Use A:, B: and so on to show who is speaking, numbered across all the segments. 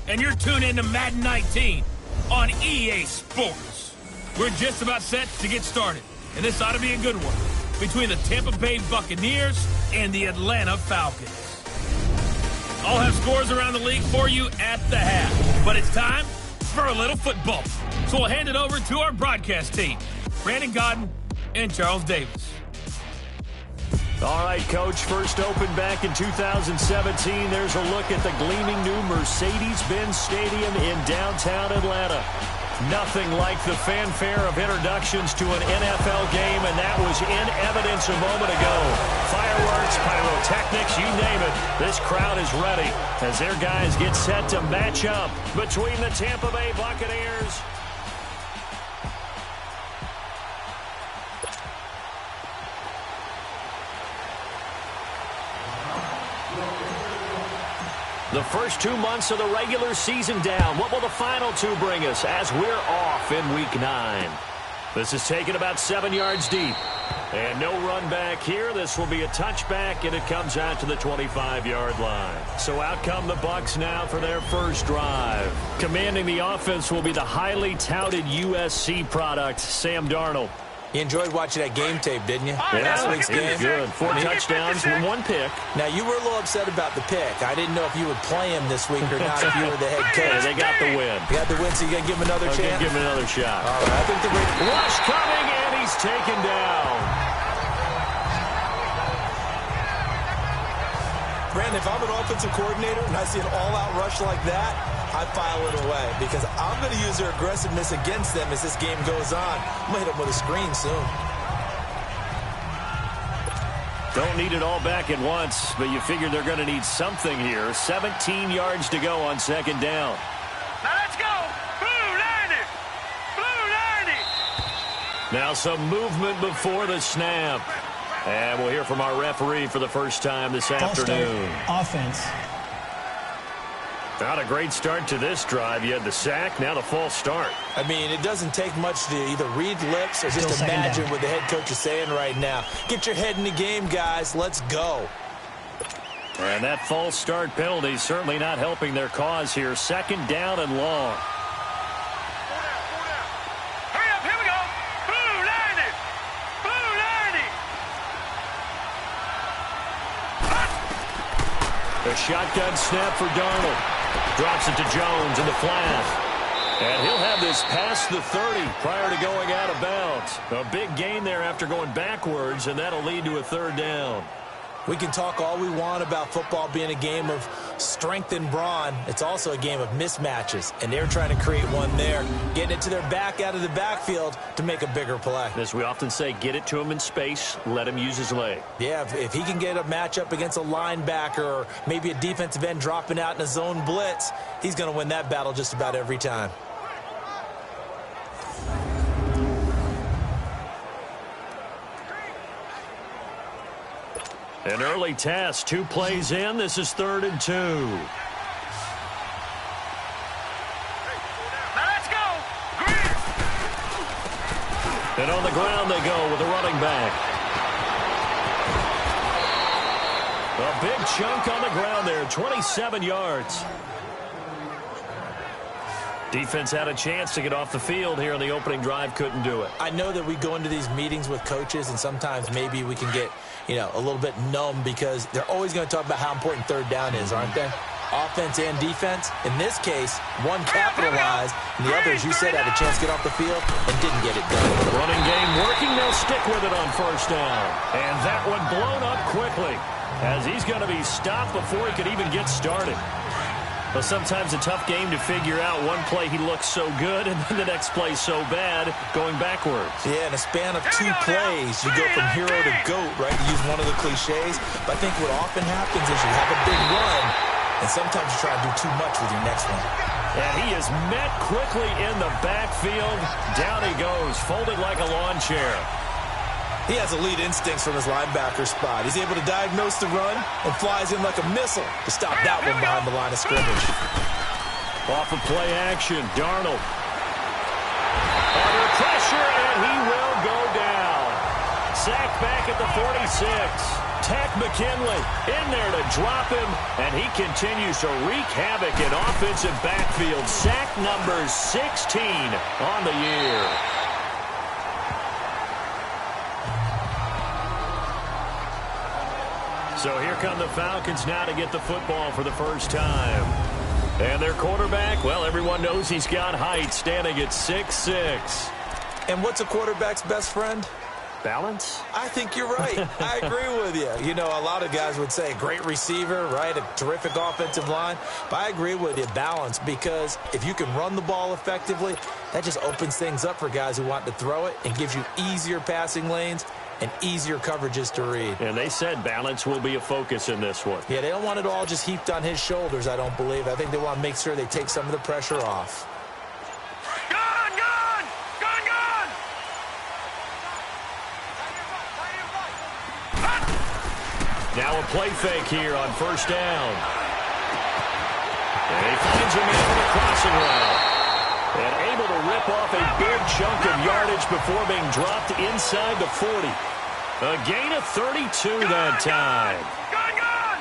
A: And you're tuned into Madden 19 on EA Sports. We're just about set to get started, and this ought to be a good one between the Tampa Bay Buccaneers and the Atlanta Falcons. I'll have scores around the league for you at the half, but it's time for a little football. So we'll hand it over to our broadcast team, Brandon Godden and Charles Davis.
B: All right, Coach, first opened back in 2017. There's a look at the gleaming new Mercedes-Benz Stadium in downtown Atlanta. Nothing like the fanfare of introductions to an NFL game, and that was in evidence a moment ago. Fireworks, pyrotechnics, you name it. This crowd is ready as their guys get set to match up between the Tampa Bay Buccaneers the first 2 months of the regular season down. What will the final two bring us as we're off in Week 9? This is taken about 7 yards deep. And no run back here. This will be a touchback, and it comes out to the 25-yard line. So out come the Bucs now for their first drive. Commanding the offense will be the highly touted USC product, Sam Darnold.
C: You enjoyed watching that game tape, didn't you?
B: Yeah,
C: Last week's game.
B: Good. 4 touchdowns and 1 pick.
C: Now, you were a little upset about the pick. I didn't know if you would play him this week or not if you were the head coach.
B: Yeah, they got the win.
C: You got the win, so you got to give him another chance?
B: Give him another shot.
C: All right, I think the
B: rush coming, and he's taken down.
C: Brandon, if I'm an offensive coordinator and I see an all-out rush like that, I file it away because I'm going to use their aggressiveness against them as this game goes on. I'm going to hit them with a screen soon.
B: Don't need it all back at once, but you figure they're going to need something here. 17 yards to go on second down.
A: Now let's go! Blue 90! Blue 90!
B: Now some movement before the snap. And we'll hear from our referee for the first time this afternoon.
D: Offense.
B: Not a great start to this drive. You had the sack, now the false start.
C: I mean, it doesn't take much to either read lips or just imagine what the head coach is saying right now. Get your head in the game, guys. Let's go.
B: And that false start penalty certainly not helping their cause here. Second down and long.
A: Hurry up, here we go! Blue 90! Blue 90!
B: The shotgun snap for Darnold. Drops it to Jones in the flat. And he'll have this past the 30 prior to going out of bounds. A big gain there after going backwards, and that'll lead to a third down.
C: We can talk all we want about football being a game of strength and brawn. It's also a game of mismatches, and they're trying to create one there, getting it to their back out of the backfield to make a bigger play.
B: As we often say, get it to him in space, let him use his leg.
C: Yeah, if he can get a matchup against a linebacker or maybe a defensive end dropping out in a zone blitz, he's going to win that battle just about every time.
B: An early task, 2 plays in. This is 3rd and 2.
A: Now let's go! Green!
B: And on the ground they go with a running back. A big chunk on the ground there, 27 yards. Defense had a chance to get off the field here in the opening drive, couldn't do it.
C: I know that we go into these meetings with coaches, and sometimes maybe we can get, a little bit numb because they're always going to talk about how important third down is, aren't they? Offense and defense. In this case, one capitalized, and the other, as you said, had a chance to get off the field and didn't get it done.
B: Running game working, they'll stick with it on first down. And that one blown up quickly as he's going to be stopped before he could even get started. Well, sometimes a tough game to figure out. One play he looks so good, and then the next play so bad, going backwards.
C: Yeah, in a span of 2 plays, you go from hero to GOAT, right, to use one of the cliches. But I think what often happens is you have a big run, and sometimes you try to do too much with your next one.
B: And he is met quickly in the backfield. Down he goes, folded like a lawn chair.
C: He has elite instincts from his linebacker spot. He's able to diagnose the run and flies in like a missile to stop that one behind the line of scrimmage.
B: Off of play action, Darnold. Under pressure, and he will go down. Sacked back at the 46. Tack McKinley in there to drop him, and he continues to wreak havoc in offensive backfield. Sack number 16 on the year. So here come the Falcons now to get the football for the first time. And their quarterback, well, everyone knows he's got height, standing at 6'6".
C: And what's a quarterback's best friend?
B: Balance?
C: I think you're right. I agree with you. You know, a lot of guys would say a great receiver, right? A terrific offensive line. But I agree with you, balance, because if you can run the ball effectively, that just opens things up for guys who want to throw it and gives you easier passing lanes and easier coverages to read.
B: And they said balance will be a focus in this one.
C: Yeah, they don't want it all just heaped on his shoulders, I don't believe. I think they want to make sure they take some of the pressure off.
B: Now a play fake here on first down. And he finds a man on the crossing route. And able to rip off a big chunk of yardage before being dropped inside the 40. A gain of 32 that time.
D: Gone!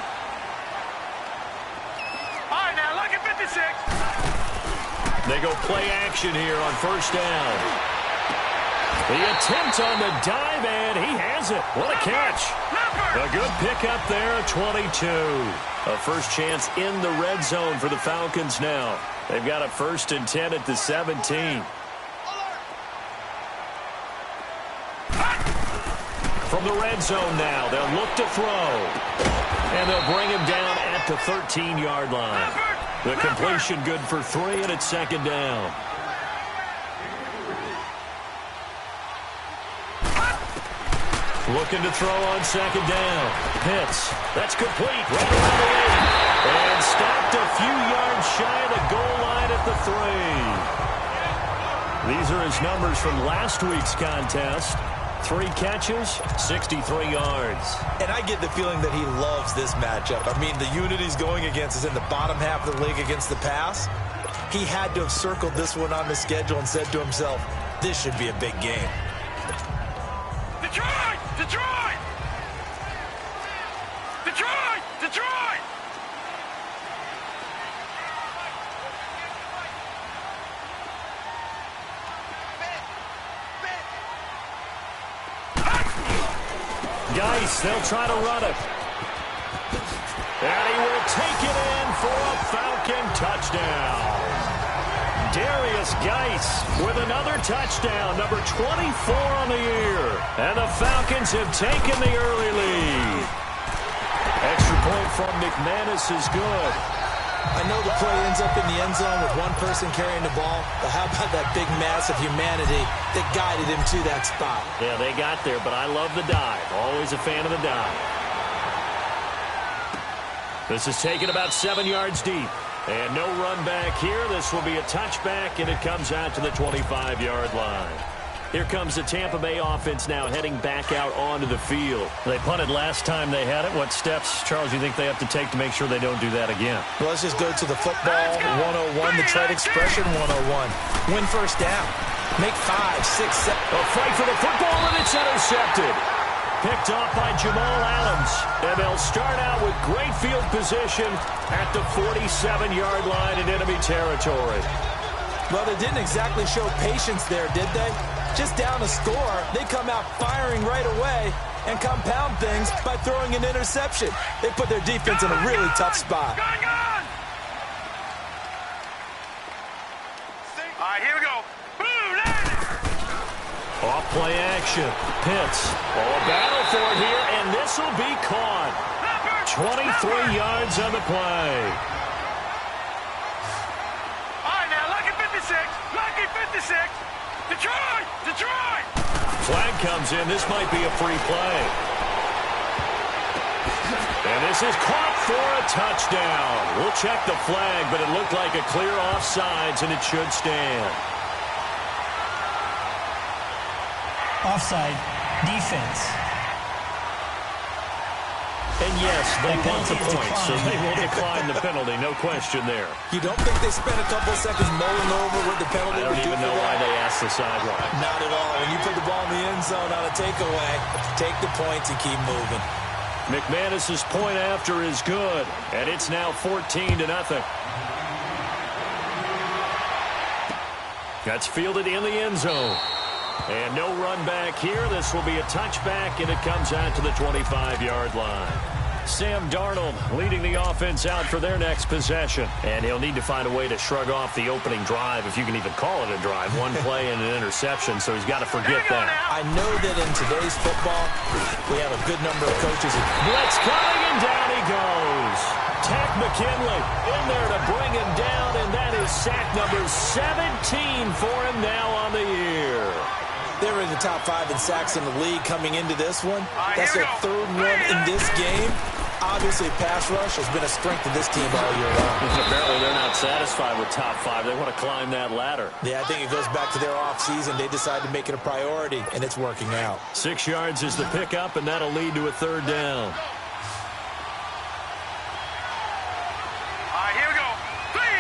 D: All right, now look at 56.
B: They go play action here on first down. The attempt on the dive, and he has it. What a catch. A good pickup there at 22. A first chance in the red zone for the Falcons now. They've got a 1st and 10 at the 17. From the red zone now, they'll look to throw. And they'll bring him down at the 13-yard line. The completion good for 3, and it's 2nd down. Looking to throw on 2nd down. Pitts. That's complete. Right around the 8. And stopped a few yards shy of the goal line at the 3. These are his numbers from last week's contest. 3 catches, 63 yards.
C: And I get the feeling that he loves this matchup. I mean, the unit he's going against is in the bottom half of the league against the pass. He had to have circled this one on the schedule and said to himself, this should be a big game.
D: Detroit! Detroit! Detroit! Detroit!
B: Geis, they'll try to run it. And he will take it in for a Falcon touchdown. Darius Geis with another touchdown, number 24 on the year. And the Falcons have taken the early lead. Extra point from McManus is good.
C: I know the play ends up in the end zone with one person carrying the ball, but how about that big mass of humanity that guided him to that spot?
B: Yeah, they got there, but I love the dive. Always a fan of the dive. This is taken about 7 yards deep. And no run back here. This will be a touchback, and it comes out to the 25-yard line. Here comes the Tampa Bay offense now heading back out onto the field. They punted last time they had it. What steps, Charles, you think they have to take to make sure they don't do that again?
C: Well, let's just go to the football 101, the trade expression 101. Win first down. Make 5, 6, 7.
B: A fight for the football, and it's intercepted. Picked off by Jamal Adams. And they'll start out with great field position at the 47-yard line in enemy territory.
C: Well, they didn't exactly show patience there, did they? Just down a score, they come out firing right away and compound things by throwing an interception. They put their defense in a really tough spot.
D: Gone! All right, here we go. Boom!
B: Off play action. Pitts. Oh, a battle for it here, and this will be caught. 23 yards on the play.
D: All right, now lucky 56. Lucky 56. Detroit! Detroit!
B: Flag comes in. This might be a free play. And this is caught for a touchdown. We'll check the flag, but it looked like a clear offsides, and it should stand.
E: Offside, defense.
B: A And yes, they want the points, so they will decline the penalty. No question there.
C: You don't think they spent a couple of seconds mulling over what the penalty
B: I
C: would
B: don't
C: do
B: even know why they asked the sideline.
C: Not at all. When you put the ball in the end zone on a takeaway, take the points and keep moving.
B: McManus's point after is good, and it's now 14-0. That's fielded in the end zone. And no run back here. This will be a touchback, and it comes out to the 25-yard line. Sam Darnold leading the offense out for their next possession. And he'll need to find a way to shrug off the opening drive, if you can even call it a drive. One play and an interception, so he's got to forget that.
C: I know that in today's football, we have a good number of coaches.
B: Blitz coming, and down he goes. Tack McKinley in there to bring him down, and that is sack number 17 for him now on the year.
C: They were in the top 5 in sacks in the league coming into this one. That's their third one in this game. Obviously, pass rush has been a strength of this team all year long.
B: Apparently, they're not satisfied with top 5. They want to climb that ladder.
C: Yeah, I think it goes back to their offseason. They decided to make it a priority, and it's working out.
B: 6 yards is the pickup, and that'll lead to a third down.
D: Here we go. 3-19.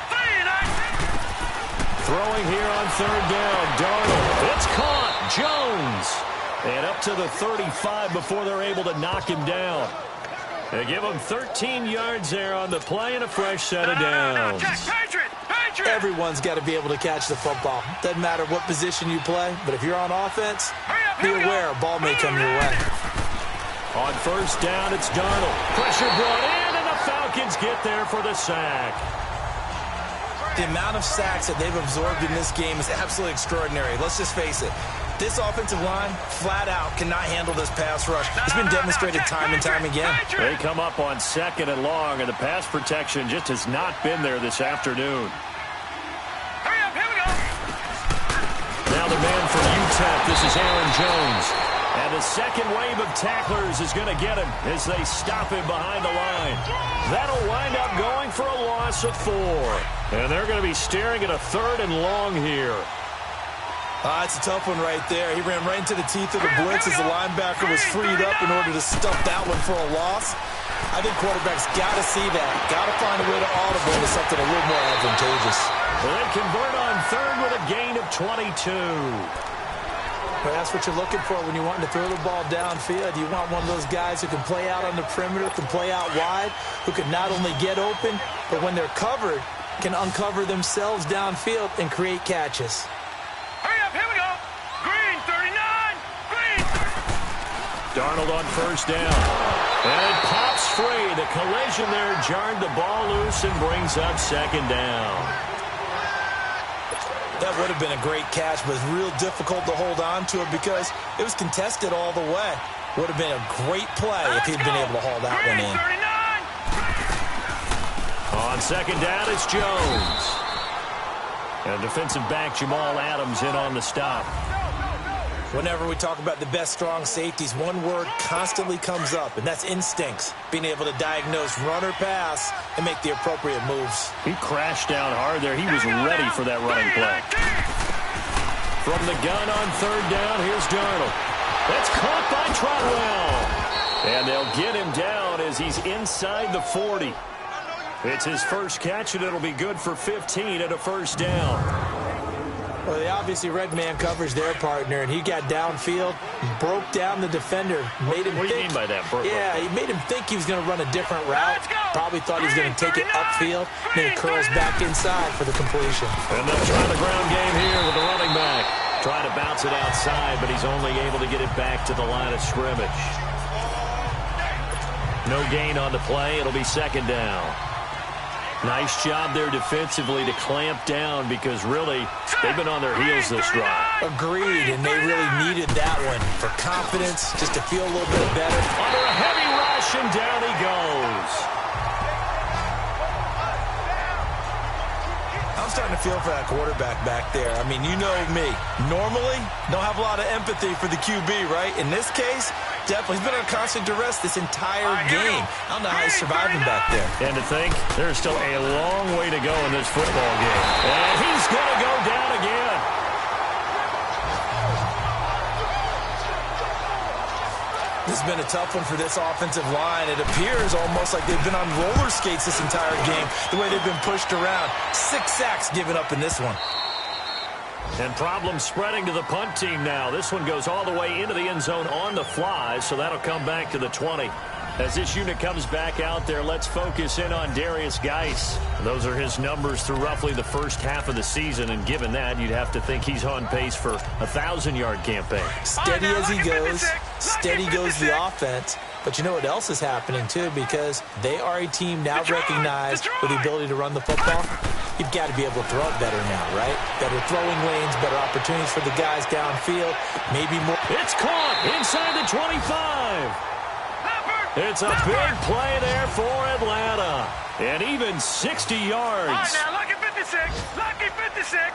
D: 3-19.
B: Throwing here on third down. Darnold. It's caught. Jones. And up to the 35 before they're able to knock him down. They give him 13 yards there on the play and a fresh set of downs.
D: Patriot.
C: Everyone's got to be able to catch the football. Doesn't matter what position you play, but if you're on offense, be aware a ball may come your way.
B: On first down, it's Darnold. Pressure brought in, and the Falcons get there for the sack.
C: The amount of sacks that they've absorbed in this game is absolutely extraordinary. Let's just face it. This offensive line, flat out, cannot handle this pass rush. It's been demonstrated time and time again.
B: They come up on 2nd and long, and the pass protection just has not been there this afternoon.
D: Hurry up, here we go.
B: Now the man from UTEP, this is Aaron Jones. And the second wave of tacklers is going to get him as they stop him behind the line. That'll wind up going for a loss of 4. And they're going to be staring at a 3rd and long here.
C: It's a tough one right there. He ran right into the teeth of the blitz as the linebacker was freed up in order to stuff that one for a loss. I think quarterbacks got to see that. Got to find a way to audible into something a little more advantageous.
B: Well, they convert on 3rd with a gain of 22.
C: But that's what you're looking for when you're wanting to throw the ball downfield. You want one of those guys who can play out on the perimeter, can play out wide, who can not only get open, but when they're covered, can uncover themselves downfield and create catches.
D: Hurry up, here we go. Green, 39. Green.
B: Darnold on first down. And it pops free. The collision there jarred the ball loose and brings up 2nd down.
C: That would have been a great catch, but it's real difficult to hold on to it because it was contested all the way. Would have been a great play if he'd been able to haul that one in.
D: 39.
B: On 2nd down, it's Jones. And defensive back Jamal Adams in on the stop.
C: Whenever we talk about the best strong safeties, one word constantly comes up, and that's instincts. Being able to diagnose run or pass and make the appropriate moves.
B: He crashed down hard there. He was ready for that running play. From the gun on 3rd down, here's Darnold. That's caught by Trotwell. And they'll get him down as he's inside the 40. It's his first catch, and it'll be good for 15 at a first down.
C: Well, they obviously read man coverage their partner, and he got downfield, broke down the defender, made him
B: What do you mean by that?
C: Yeah, he made him think he was going to run a different route. Probably thought he was going to take it upfield. Then he curls back inside for the completion.
B: And they'll try the ground game here with the running back. Trying to bounce it outside, but he's only able to get it back to the line of scrimmage. No gain on the play. It'll be 2nd down. Nice job there defensively to clamp down because really they've been on their heels this drive.
C: Agreed, and they really needed that one for confidence, just to feel a little bit better.
B: Under a heavy rush, and down he goes.
C: I'm starting to feel for that quarterback back there. I mean, you know me. Normally, don't have a lot of empathy for the QB, right? In this case, definitely. He's been under constant duress this entire game. I don't know how he's surviving back there.
B: And to think, there's still a long way to go in this football game. And he's going to go down again.
C: This has been a tough one for this offensive line. It appears almost like they've been on roller skates this entire game, the way they've been pushed around. 6 sacks given up in this one.
B: And problems spreading to the punt team now. This one goes all the way into the end zone on the fly, so that'll come back to the 20. As this unit comes back out there, let's focus in on Darius Geis. Those are his numbers through roughly the first half of the season, and given that, you'd have to think he's on pace for a 1,000-yard campaign.
C: Steady as he goes, steady goes the offense. But you know what else is happening, too, because they are a team now recognized with the ability to run the football. You've got to be able to throw it better now, right? Better throwing lanes, better opportunities for the guys downfield, maybe more.
B: It's caught inside the 25. It's a big play there for Atlanta. And even 60 yards.
D: All right, now, lucky 56. Lucky 56.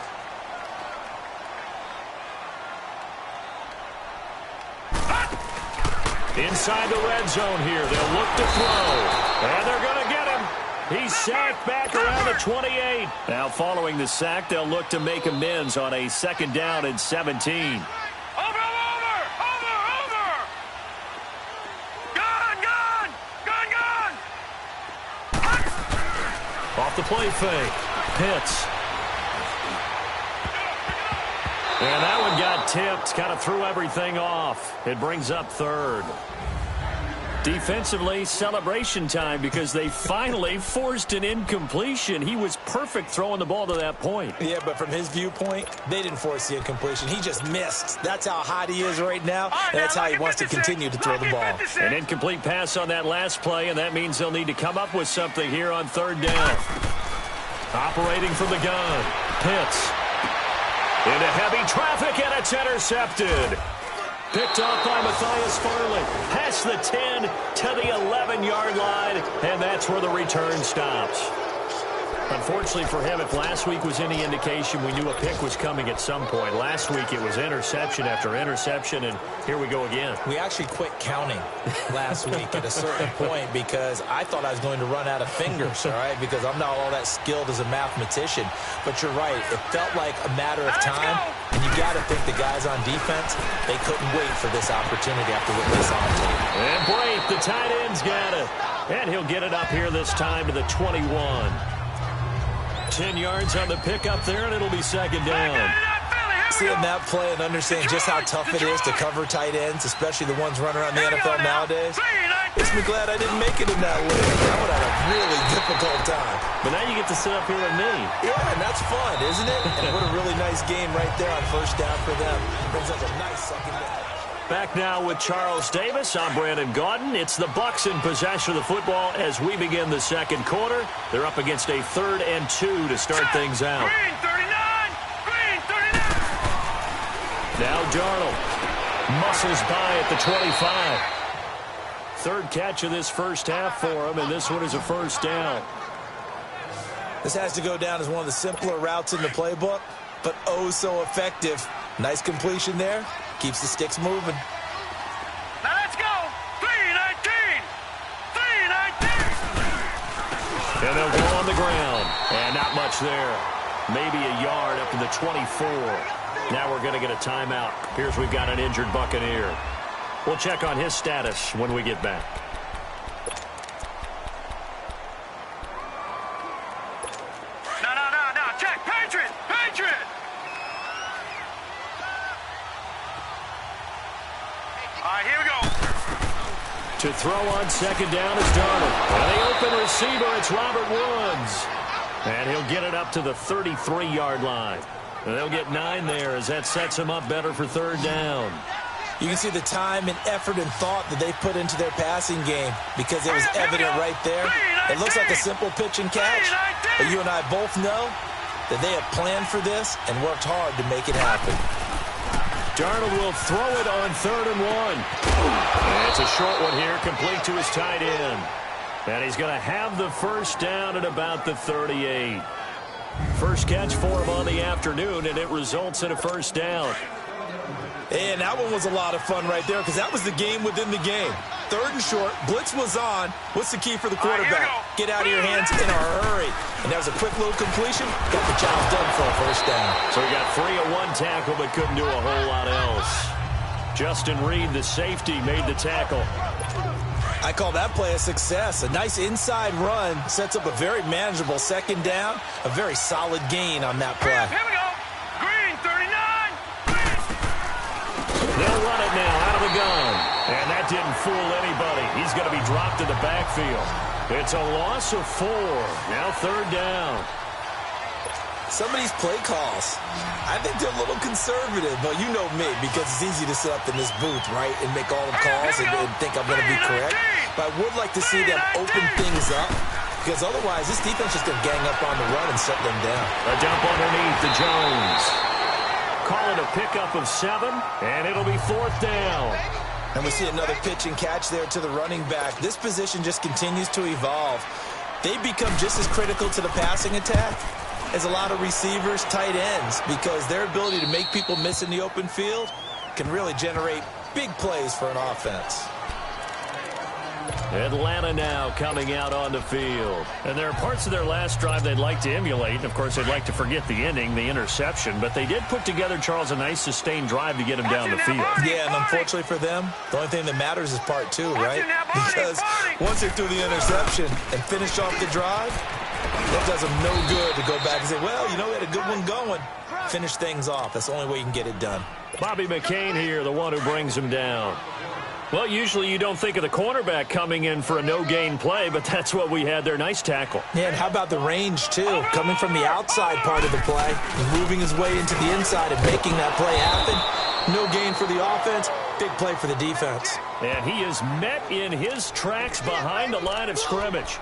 B: Inside the red zone here. They'll look to throw. And they're going to get him. He's sacked back around the 28. Now, following the sack, they'll look to make amends on a 2nd down and 17. Off the play fake. Pitts. And that one got tipped. Kind of threw everything off. It brings up 3rd. Defensively, celebration time because they finally forced an incompletion. He was perfect throwing the ball to that point.
C: Yeah, but from his viewpoint, they didn't force the incompletion. He just missed. That's how hot he is right now, and that's how he wants to continue to throw the ball.
B: An incomplete pass on that last play, and that means they'll need to come up with something here on 3rd down. Operating from the gun. Pitts. Into heavy traffic, and it's intercepted. Picked off by Matthias Farley. Past the 10 to the 11-yard line, and that's where the return stops. Unfortunately for him, if last week was any indication, we knew a pick was coming at some point. Last week it was interception after interception, and here we go again.
C: We actually quit counting last week at a certain point because I thought I was going to run out of fingers, all right, because I'm not all that skilled as a mathematician. But you're right. It felt like a matter of time, and you got to think the guys on defense, they couldn't wait for this opportunity after what they saw on tape.
B: And Brate, the tight end's got it. And he'll get it up here this time to the 21. 10 yards on the pickup there, and it'll be 2nd down.
C: Seeing that play and understanding just how tough it is to cover tight ends, especially the ones running around the NFL nowadays, makes me glad I didn't make it in that league. I would have a really difficult time.
B: But now you get to sit up here with me.
C: Yeah, and that's fun, isn't it? And what a really nice game right there on 1st down for them. Brings up a nice 2nd down.
B: Back now with Charles Davis. I'm Brandon Gaudin. It's the Bucs in possession of the football as we begin the 2nd quarter. They're up against a 3rd and 2 to start things out.
D: Green 39! Green 39!
B: Now Darnold muscles by at the 25. 3rd catch of this first half for him, and this one is a 1st down.
C: This has to go down as one of the simpler routes in the playbook, but oh so effective. Nice completion there. Keeps the sticks moving.
D: Now let's go! 319! 319!
B: And they'll go on the ground. And not much there. Maybe a yard up to the 24. Now we're going to get a timeout. Here's we've got an injured Buccaneer. We'll check on his status when we get back.
D: No. Check. Patriot! Patriot! All right, here we go.
B: To throw on 2nd down is Darnold. And the open receiver, it's Robert Woods. And he'll get it up to the 33-yard line. And they'll get 9 there as that sets him up better for 3rd down.
C: You can see the time and effort and thought that they put into their passing game because it was evident right there. It looks like a simple pitch and catch, but you and I both know that they have planned for this and worked hard to make it happen.
B: Darnold will throw it on 3rd and 1. And it's a short one here, complete to his tight end. And he's going to have the 1st down at about the 38. First catch for him on the afternoon, and it results in a 1st down.
C: And that one was a lot of fun right there because that was the game within the game. 3rd and short, blitz was on. What's the key for the quarterback? Get out of your hands in a hurry. And that was a quick little completion. Got the job done for a 1st down.
B: So he got free of 1 tackle but couldn't do a whole lot else. Justin Reed, the safety, made the tackle.
C: I call that play a success. A nice inside run sets up a very manageable second down. A very solid gain on that play.
D: Here we go. Green, 39.
B: They'll run it now out of the gun. And that didn't fool anybody. He's going to be dropped in the backfield. It's a loss of 4. Now third down.
C: Some of these play calls, I think they're a little conservative, but you know me, because it's easy to sit up in this booth, right, and make all the calls and think I'm going to be correct. But I would like to see them open things up, because otherwise this defense is going to gang up on the run and shut them down.
B: A dump underneath to Jones. Call it a pickup of 7, and it'll be fourth down.
C: And we see another pitch and catch there to the running back. This position just continues to evolve. They become just as critical to the passing attack as a lot of receivers, tight ends, because their ability to make people miss in the open field can really generate big plays for an offense.
B: Atlanta now coming out on the field. And there are parts of their last drive they'd like to emulate. And, of course, they'd like to forget the ending, the interception. But they did put together, Charles, a nice sustained drive to get him down the field.
C: Yeah, and unfortunately for them, the only thing that matters is part 2, right? Because once they're through the interception and finish off the drive, that does them no good to go back and say, well, you know, we had a good one going. Finish things off. That's the only way you can get it done.
B: Bobby McCain here, the one who brings him down. Well, usually you don't think of the cornerback coming in for a no-gain play, but that's what we had there. Nice tackle.
C: Yeah, and how about the range, too? Coming from the outside part of the play, moving his way into the inside and making that play happen. No gain for the offense, big play for the defense.
B: And he is met in his tracks behind the line of scrimmage.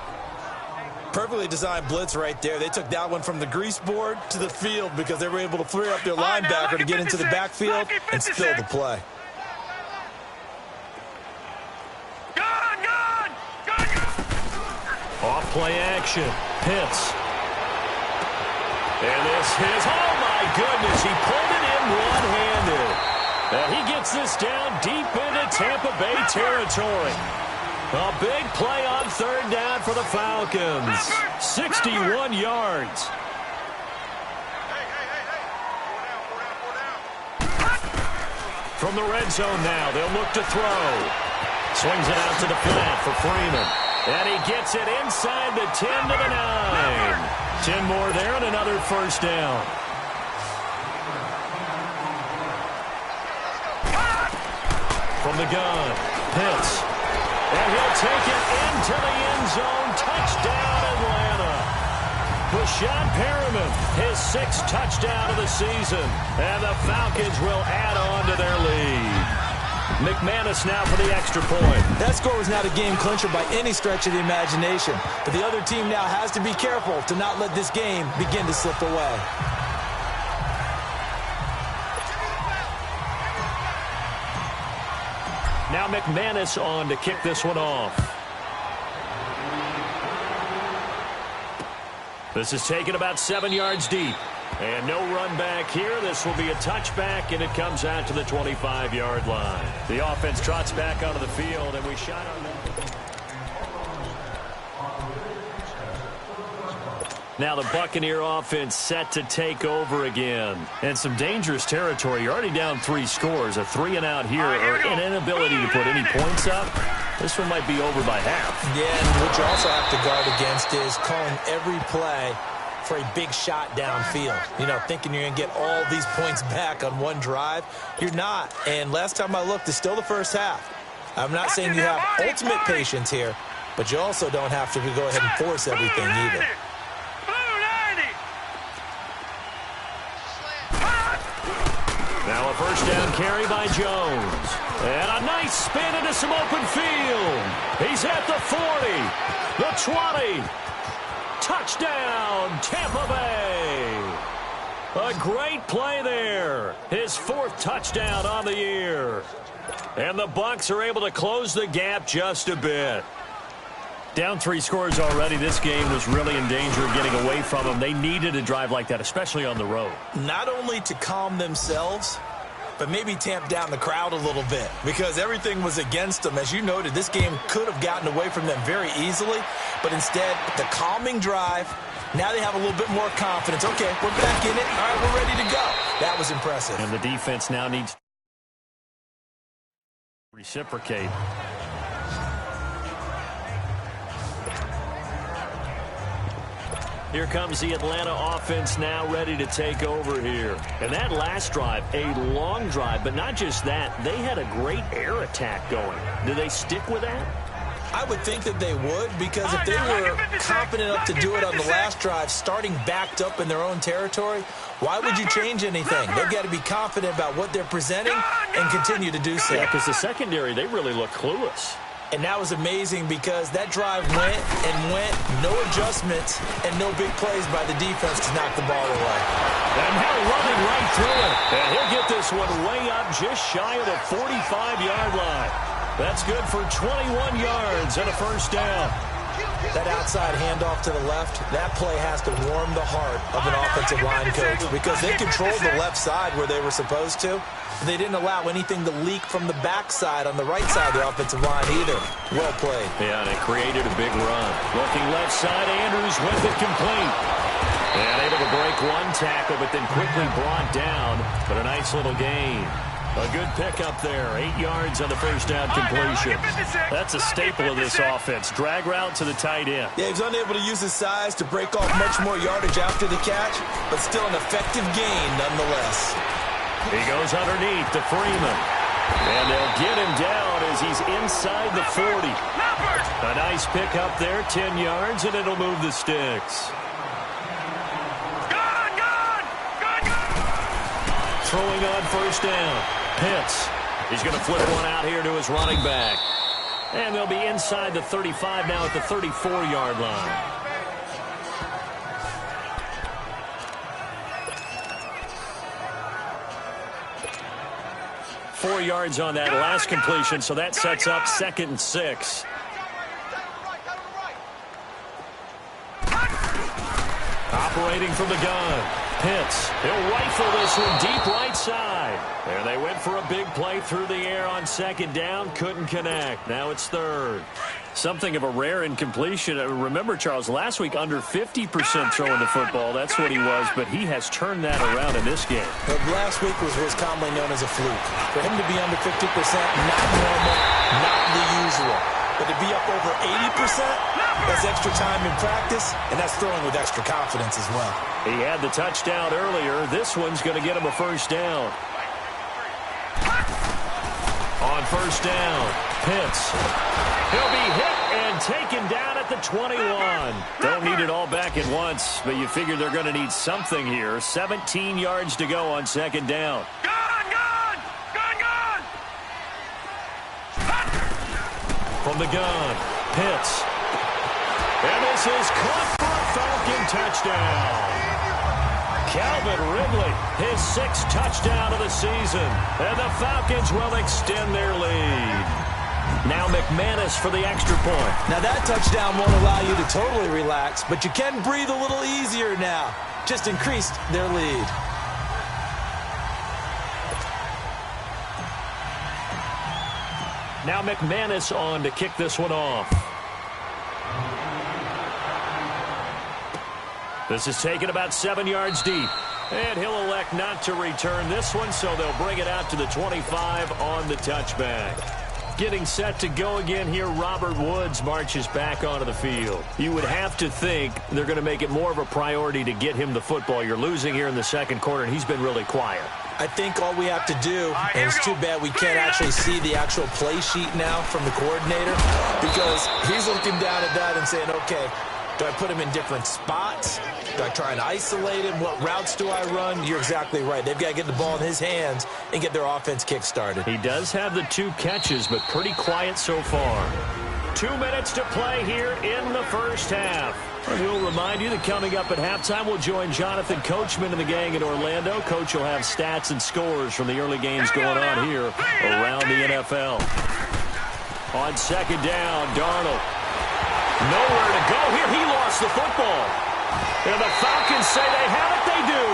C: Perfectly designed blitz right there. They took that one from the grease board to the field because they were able to free up their linebacker to get into the backfield and spill the play.
B: Off play action. Pitts. And this is, oh my goodness, he pulled it in one-handed. And he gets this down deep into Tampa Bay territory. A big play on third down for the Falcons. 61 yards. From the red zone now, they'll look to throw. Swings it out to the flat for Freeman. And he gets it inside the 10 to the 9. 10 more there and another first down. From the gun, Pitts. And he'll take it into the end zone. Touchdown, Atlanta. Brashad Perriman, his 6th touchdown of the season. And the Falcons will add on to their lead. McManus now for the extra point.
C: That score was not a game clincher by any stretch of the imagination. But the other team now has to be careful to not let this game begin to slip away.
B: Now McManus on to kick this one off. This is taken about 7 yards deep. And no run back here. This will be a touchback, and it comes out to the 25-yard line. The offense trots back onto the field, and we shot on that. Now the Buccaneer offense set to take over again. And some dangerous territory. You're already down 3 scores. A 3-and-out here, or an inability to put any points up. This one might be over by half.
C: Yeah, and what you also have to guard against is calling every play for a big shot downfield. You know, thinking you're going to get all these points back on one drive. You're not. And last time I looked, it's still the first half. I'm not saying you have ultimate patience here, but you also don't have to go ahead and force everything either.
B: Now a first down carry by Jones. And a nice spin into some open field. He's at the 40, the 20. Touchdown, Tampa Bay. A great play there. His 4th touchdown on the year. And the Bucs are able to close the gap just a bit. Down 3 scores already. This game was really in danger of getting away from them. They needed a drive like that, especially on the road.
C: Not only to calm themselves, but maybe tamp down the crowd a little bit, because everything was against them. As you noted, this game could have gotten away from them very easily, but instead, the calming drive, now they have a little bit more confidence. Okay, we're back in it. All right, we're ready to go. That was impressive.
B: And the defense now needs Reciprocate. Here comes the Atlanta offense now ready to take over here. And that last drive, a long drive, but not just that. They had a great air attack going. Do they stick with that?
C: I would think that they would, because if they were confident enough to do it on the last drive, starting backed up in their own territory, why would you change anything? They've got to be confident about what they're presenting and continue to do so.
B: Yeah, because the secondary, they really look clueless.
C: And that was amazing because that drive went and went, no adjustments, and no big plays by the defense to knock the ball away.
B: And now running right through it. And he'll get this one way up just shy of the 45-yard line. That's good for 21 yards and a first down.
C: That outside handoff to the left, that play has to warm the heart of an offensive line coach because they controlled the left side where they were supposed to. They didn't allow anything to leak from the backside on the right side of the offensive line either. Well played.
B: Yeah, and it created a big run. Looking left side, Andrews with it complete. And able to break one tackle, but then quickly brought down. But a nice little gain. A good pickup there. 8 yards on the first down completion. That's a staple of this offense. Drag route to the tight end.
C: Yeah, he's unable to use his size to break off much more yardage after the catch, but still an effective gain nonetheless.
B: He goes underneath to Freeman. And they'll get him down as he's inside the 40. A nice pickup there, 10 yards, and it'll move the sticks. Throwing on first down. Pitts. He's going to flip one out here to his running back. And they'll be inside the 35 now at the 34-yard line. Four yards on that last completion, so that sets up 2nd and 6. Operating from the gun. Pitts. He'll rifle this one deep right side. And they went for a big play through the air on 2nd down. Couldn't connect. Now it's 3rd. Something of a rare incompletion. Remember, Charles, last week under 50% throwing the football. That's what he was, but he has turned that around in this game.
C: But last week was what's commonly known as a fluke. For him to be under 50%, not normal, not the usual. But to be up over 80%, that's extra time in practice, and that's throwing with extra confidence as well.
B: He had the touchdown earlier. This one's going to get him a first down. On first down, Pitts. He'll be hit and taken down at the 21. Don't need it all back at once, but you figure they're going to need something here. 17 yards to go on 2nd down. From the gun, Pitts. And this is caught for a Falcon touchdown. Calvin Ridley, his 6th touchdown of the season. And the Falcons will extend their lead. Now McManus for the extra point.
C: Now that touchdown won't allow you to totally relax, but you can breathe a little easier now. Just increased their lead.
B: Now McManus on to kick this one off. This is taken about 7 yards deep. And he'll elect not to return this one, so they'll bring it out to the 25 on the touchback. Getting set to go again here, Robert Woods marches back onto the field. You would have to think they're going to make it more of a priority to get him the football. You're losing here in the 2nd quarter, and he's been really quiet.
C: I think all we have to do, and it's too bad we can't actually see the actual play sheet now from the coordinator, because he's looking down at that and saying, okay, do I put him in different spots? Do I try and isolate him? What routes do I run? You're exactly right. They've got to get the ball in his hands and get their offense kick-started.
B: He does have the 2 catches, but pretty quiet so far. 2 minutes to play here in the first half. And we'll remind you that coming up at halftime, we'll join Jonathan Coachman and the gang in Orlando. Coach will have stats and scores from the early games going on here around the NFL. On 2nd down, Darnold. Nowhere to go here. He lost the football. And the Falcons say they have it. They do.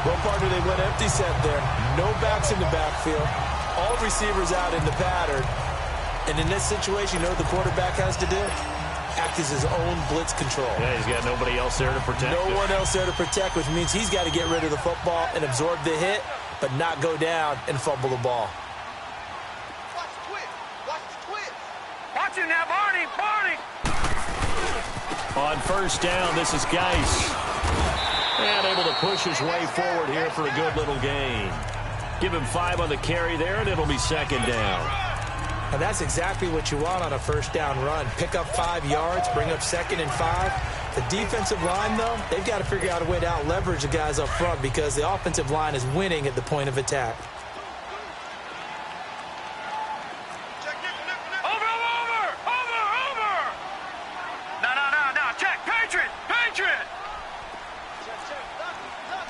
C: Well, partner, they went empty set there. No backs in the backfield. All receivers out in the pattern. And in this situation, you know what the quarterback has to do? Act as his own blitz control.
B: Yeah, he's got nobody else there to protect him.
C: No one else there to protect, which means he's got to get rid of the football and absorb the hit. but not go down and fumble the ball.
D: Watch it now, Barney! Barney!
B: On first down, this is Geis. And able to push his way forward here for a good little gain. Give him 5 on the carry there, and it'll be second down.
C: And that's exactly what you want on a first down run. Pick up 5 yards, bring up 2nd and 5. The defensive line, though, they've got to figure out a way to out-leverage the guys up front because the offensive line is winning at the point of attack.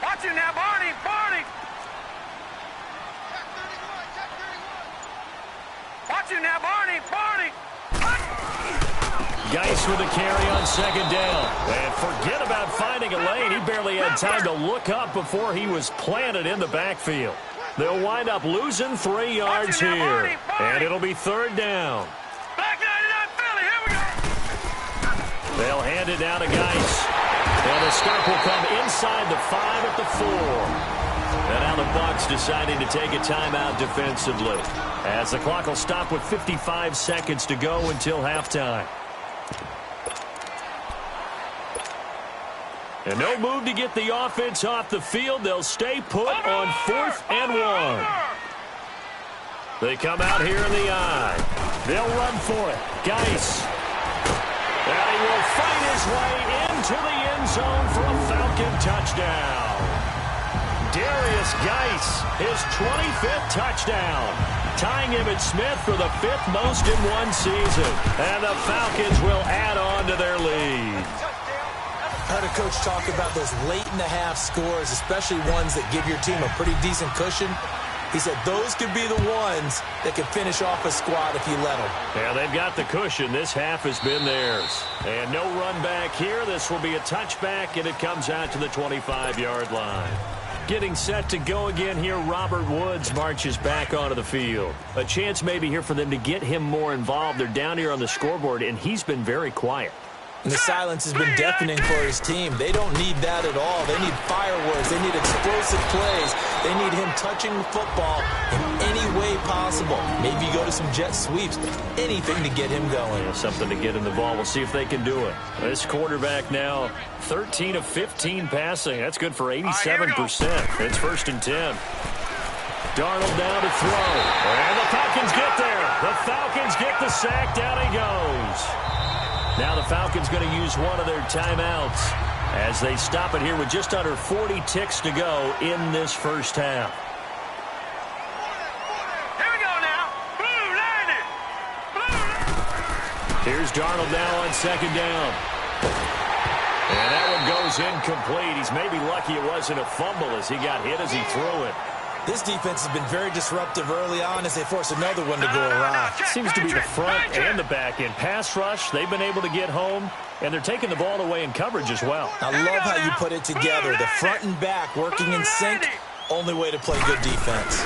D: Watch it now, Barney! Barney! Watch it now, Barney! Barney!
B: Geis with the carry on second down. And forget about finding a lane. He barely had time to look up before he was planted in the backfield. They'll wind up losing 3 yards here. And it'll be third down.
D: Black 99 Philly, here we go!
B: They'll hand it down to Geis. And the stop will come inside the 5 at the 4. And now the Bucs deciding to take a timeout defensively, as the clock will stop with 55 seconds to go until halftime. And no move to get the offense off the field. They'll stay put on 4th and 1. They come out here in the eye. They'll run for it. Geis. And he will fight his way into the end zone for a Falcon touchdown. Darius Geis, his 25th touchdown, tying Emmitt Smith for the 5th most in one season. And the Falcons will add on to their lead.
C: I heard a coach talk about those late-in-the-half scores, especially ones that give your team a pretty decent cushion. He said those could be the ones that could finish off a squad if you let them.
B: Yeah, they've got the cushion. This half has been theirs. And no run back here. This will be a touchback, and it comes out to the 25-yard line. Getting set to go again here, Robert Woods marches back onto the field. A chance maybe here for them to get him more involved. They're down here on the scoreboard, and he's been very quiet.
C: And the silence has been deafening for his team. They don't need that at all. They need fireworks. They need explosive plays. They need him touching the football in any way possible. Maybe go to some jet sweeps. Anything to get him going.
B: Yeah, something to get him the ball. We'll see if they can do it. This quarterback now, 13 of 15 passing. That's good for 87%. It's 1st and 10. Darnold down to throw. And the Falcons get there. The Falcons get the sack. Down he goes. Now the Falcons going to use one of their timeouts as they stop it here with just under 40 ticks to go in this first half.
D: Here we go now. Blue 90. Blue.
B: Here's Darnold now on second down. And that one goes incomplete. He's maybe lucky it wasn't a fumble as he got hit as he threw it.
C: This defense has been very disruptive early on as they force another one to go awry.
B: Seems to be the front and the back end. Pass rush, they've been able to get home, and they're taking the ball away in coverage as well.
C: I love how you put it together. The front and back working in sync. Only way to play good defense.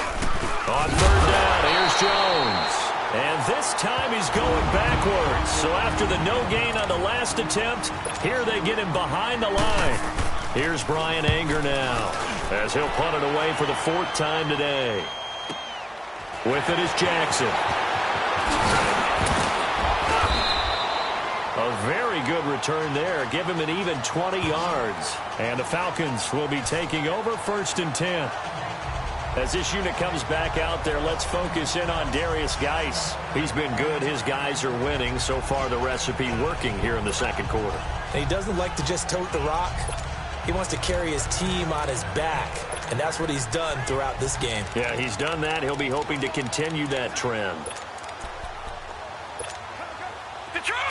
B: On third down, here's Jones. And this time he's going backwards. So after the no gain on the last attempt, here they get him behind the line. Here's Brian Anger now, as he'll punt it away for the 4th time today. With it is Jackson. A very good return there. Give him an even 20 yards. And the Falcons will be taking over 1st and 10. As this unit comes back out there, let's focus in on Darius Geis. He's been good. His guys are winning. So far, the recipe working here in the second quarter.
C: And he doesn't like to just tote the rock. He wants to carry his team on his back, and that's what he's done throughout this game.
B: Yeah, he's done that. He'll be hoping to continue that trend.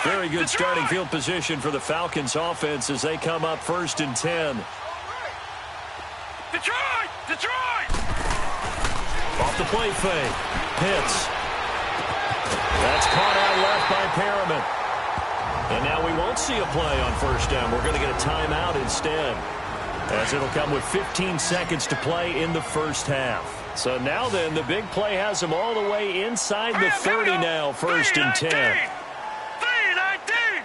B: Very good starting field position for the Falcons offense as they come up 1st and 10.
D: Detroit! Detroit!
B: Off the play fake. Pitts. That's caught out left by Perriman. And now we won't see a play on 1st down. We're going to get a timeout instead, as it'll come with 15 seconds to play in the first half. So now then, the big play has them all the way inside the 30 now, 1st and 10.
D: 3-19.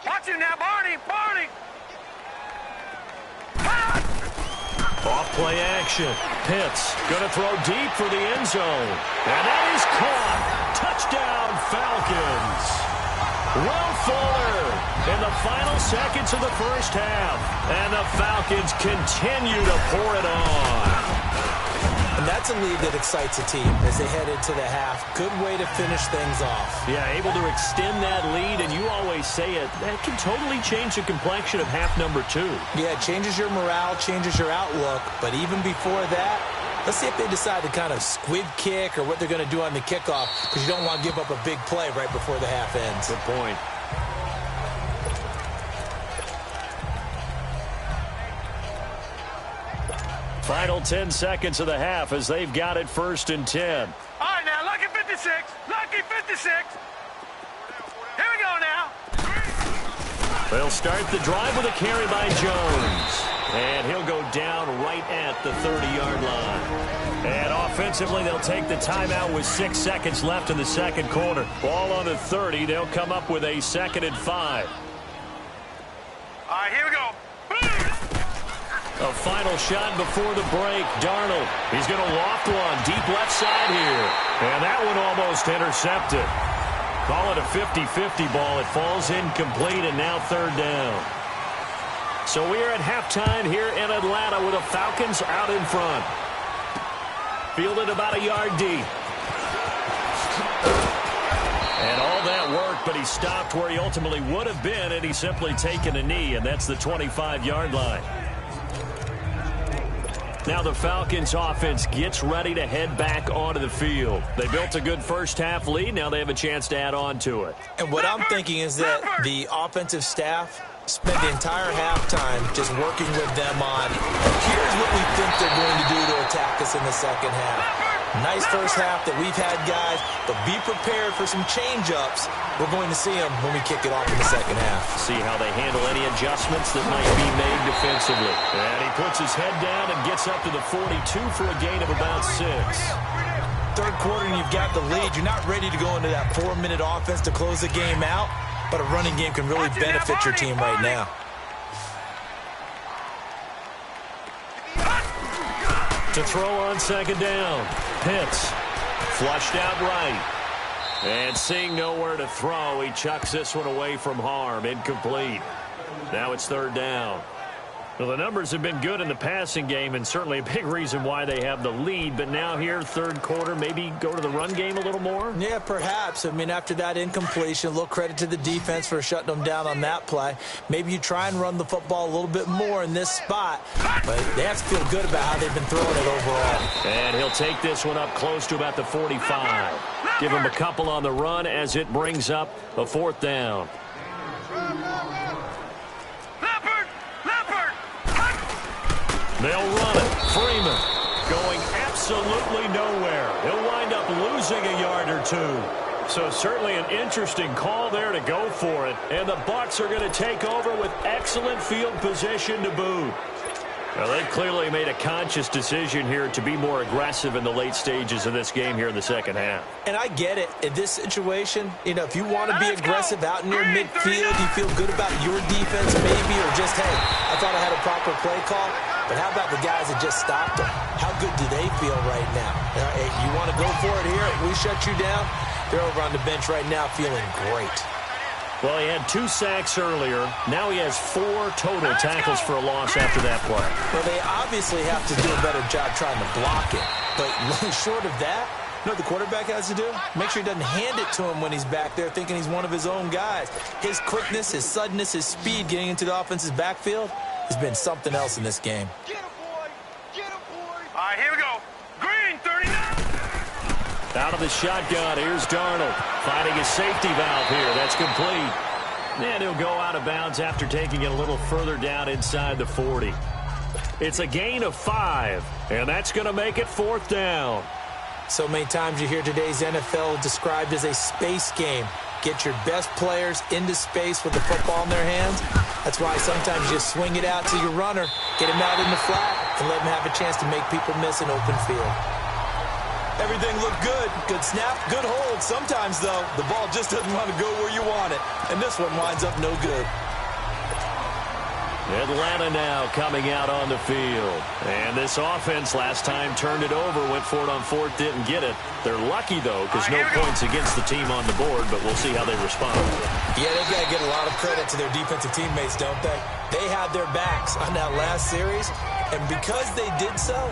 D: Watch it now, Barney. Barney.
B: Off Play action. Pitts going to throw deep for the end zone. And that is caught. Touchdown, Falcons. Will Fuller in the final seconds of the first half. And the Falcons continue to pour it on.
C: And that's a lead that excites a team as they head into the half. Good way to finish things off.
B: Yeah, able to extend that lead, and you always say it, that can totally change the complexion of half number 2.
C: Yeah, it changes your morale, changes your outlook. But even before that, let's see if they decide to kind of squib kick or what they're going to do on the kickoff, because you don't want to give up a big play right before the half ends.
B: Good point. Final 10 seconds of the half as they've got it 1st and 10.
D: All right, now, lucky 56. Lucky 56. Here we go now.
B: They'll start the drive with a carry by Jones. And he'll go down right at the 30-yard line. And offensively, they'll take the timeout with 6 seconds left in the second quarter. Ball on the 30. They'll come up with a 2nd and 5.
D: All right, here we go.
B: A final shot before the break. Darnold. He's going to loft one deep left side here. And that one almost intercepted. Call it a 50-50 ball. It falls incomplete, and now 3rd down. So we are at halftime here in Atlanta with the Falcons out in front. Fielded about a yard deep. And all that worked, but he stopped where he ultimately would have been, and he's simply taken a knee, and that's the 25-yard line. Now the Falcons offense gets ready to head back onto the field. They built a good first half lead. Now they have a chance to add on to it.
C: And what I'm thinking is that the offensive staff spent the entire halftime just working with them on, here's what we think they're going to do to attack us in the second half. Nice first half that we've had, guys, but be prepared for some change-ups. We're going to see them when we kick it off in the second half.
B: See how they handle any adjustments that might be made defensively. And he puts his head down and gets up to the 42 for a gain of about 6.
C: Third quarter and you've got the lead. You're not ready to go into that 4-minute offense to close the game out, but a running game can really benefit your team right now.
B: To throw on 2nd down. Pitts flushed out right. And seeing nowhere to throw, he chucks this one away from harm. Incomplete. Now it's 3rd down. Well, the numbers have been good in the passing game, and certainly a big reason why they have the lead. But now here, 3rd quarter, maybe go to the run game a little more?
C: Yeah, perhaps. I mean, after that incompletion, a little credit to the defense for shutting them down on that play. Maybe you try and run the football a little bit more in this spot. But they have to feel good about how they've been throwing it overall.
B: And he'll take this one up close to about the 45. Give him a couple on the run as it brings up a 4th down. They'll run it. Freeman going absolutely nowhere. He'll wind up losing a yard or 2. So certainly an interesting call there to go for it. And the Bucs are going to take over with excellent field position to boot. Well, they've clearly made a conscious decision here to be more aggressive in the late stages of this game here in the second half.
C: And I get it. In this situation, you know, if you want to be aggressive out near midfield, you feel good about your defense maybe, or just, hey, I thought I had a proper play call. But how about the guys that just stopped them? How good do they feel right now? Hey, you want to go for it here? We shut you down. They're over on the bench right now feeling great.
B: Well, he had 2 sacks earlier. Now he has 4 total tackles for a loss after that play.
C: Well, they obviously have to do a better job trying to block it. But short of that, you know what the quarterback has to do? Make sure he doesn't hand it to him when he's back there thinking he's one of his own guys. His quickness, his suddenness, his speed getting into the offense's backfield has been something else in this game.
D: Get him, boy. Get him, boy. All right, here we go. Green, 39.
B: Out of the shotgun, here's Darnold finding his safety valve here. That's complete. And he'll go out of bounds after taking it a little further down inside the 40. It's a gain of 5, and that's going to make it 4th down.
C: So many times you hear today's NFL described as a space game. Get your best players into space with the football in their hands. That's why sometimes you swing it out to your runner, get him out in the flat, and let him have a chance to make people miss an open field. Everything looked good. Good snap, good hold. Sometimes, though, the ball just doesn't want to go where you want it. And this one winds up no good.
B: Atlanta now coming out on the field. And this offense last time turned it over, went for it on fourth, didn't get it. They're lucky, though, because no points against the team on the board, but we'll see how they respond.
C: Yeah, they've got to get a lot of credit to their defensive teammates, don't they? They had their backs on that last series, and because they did so,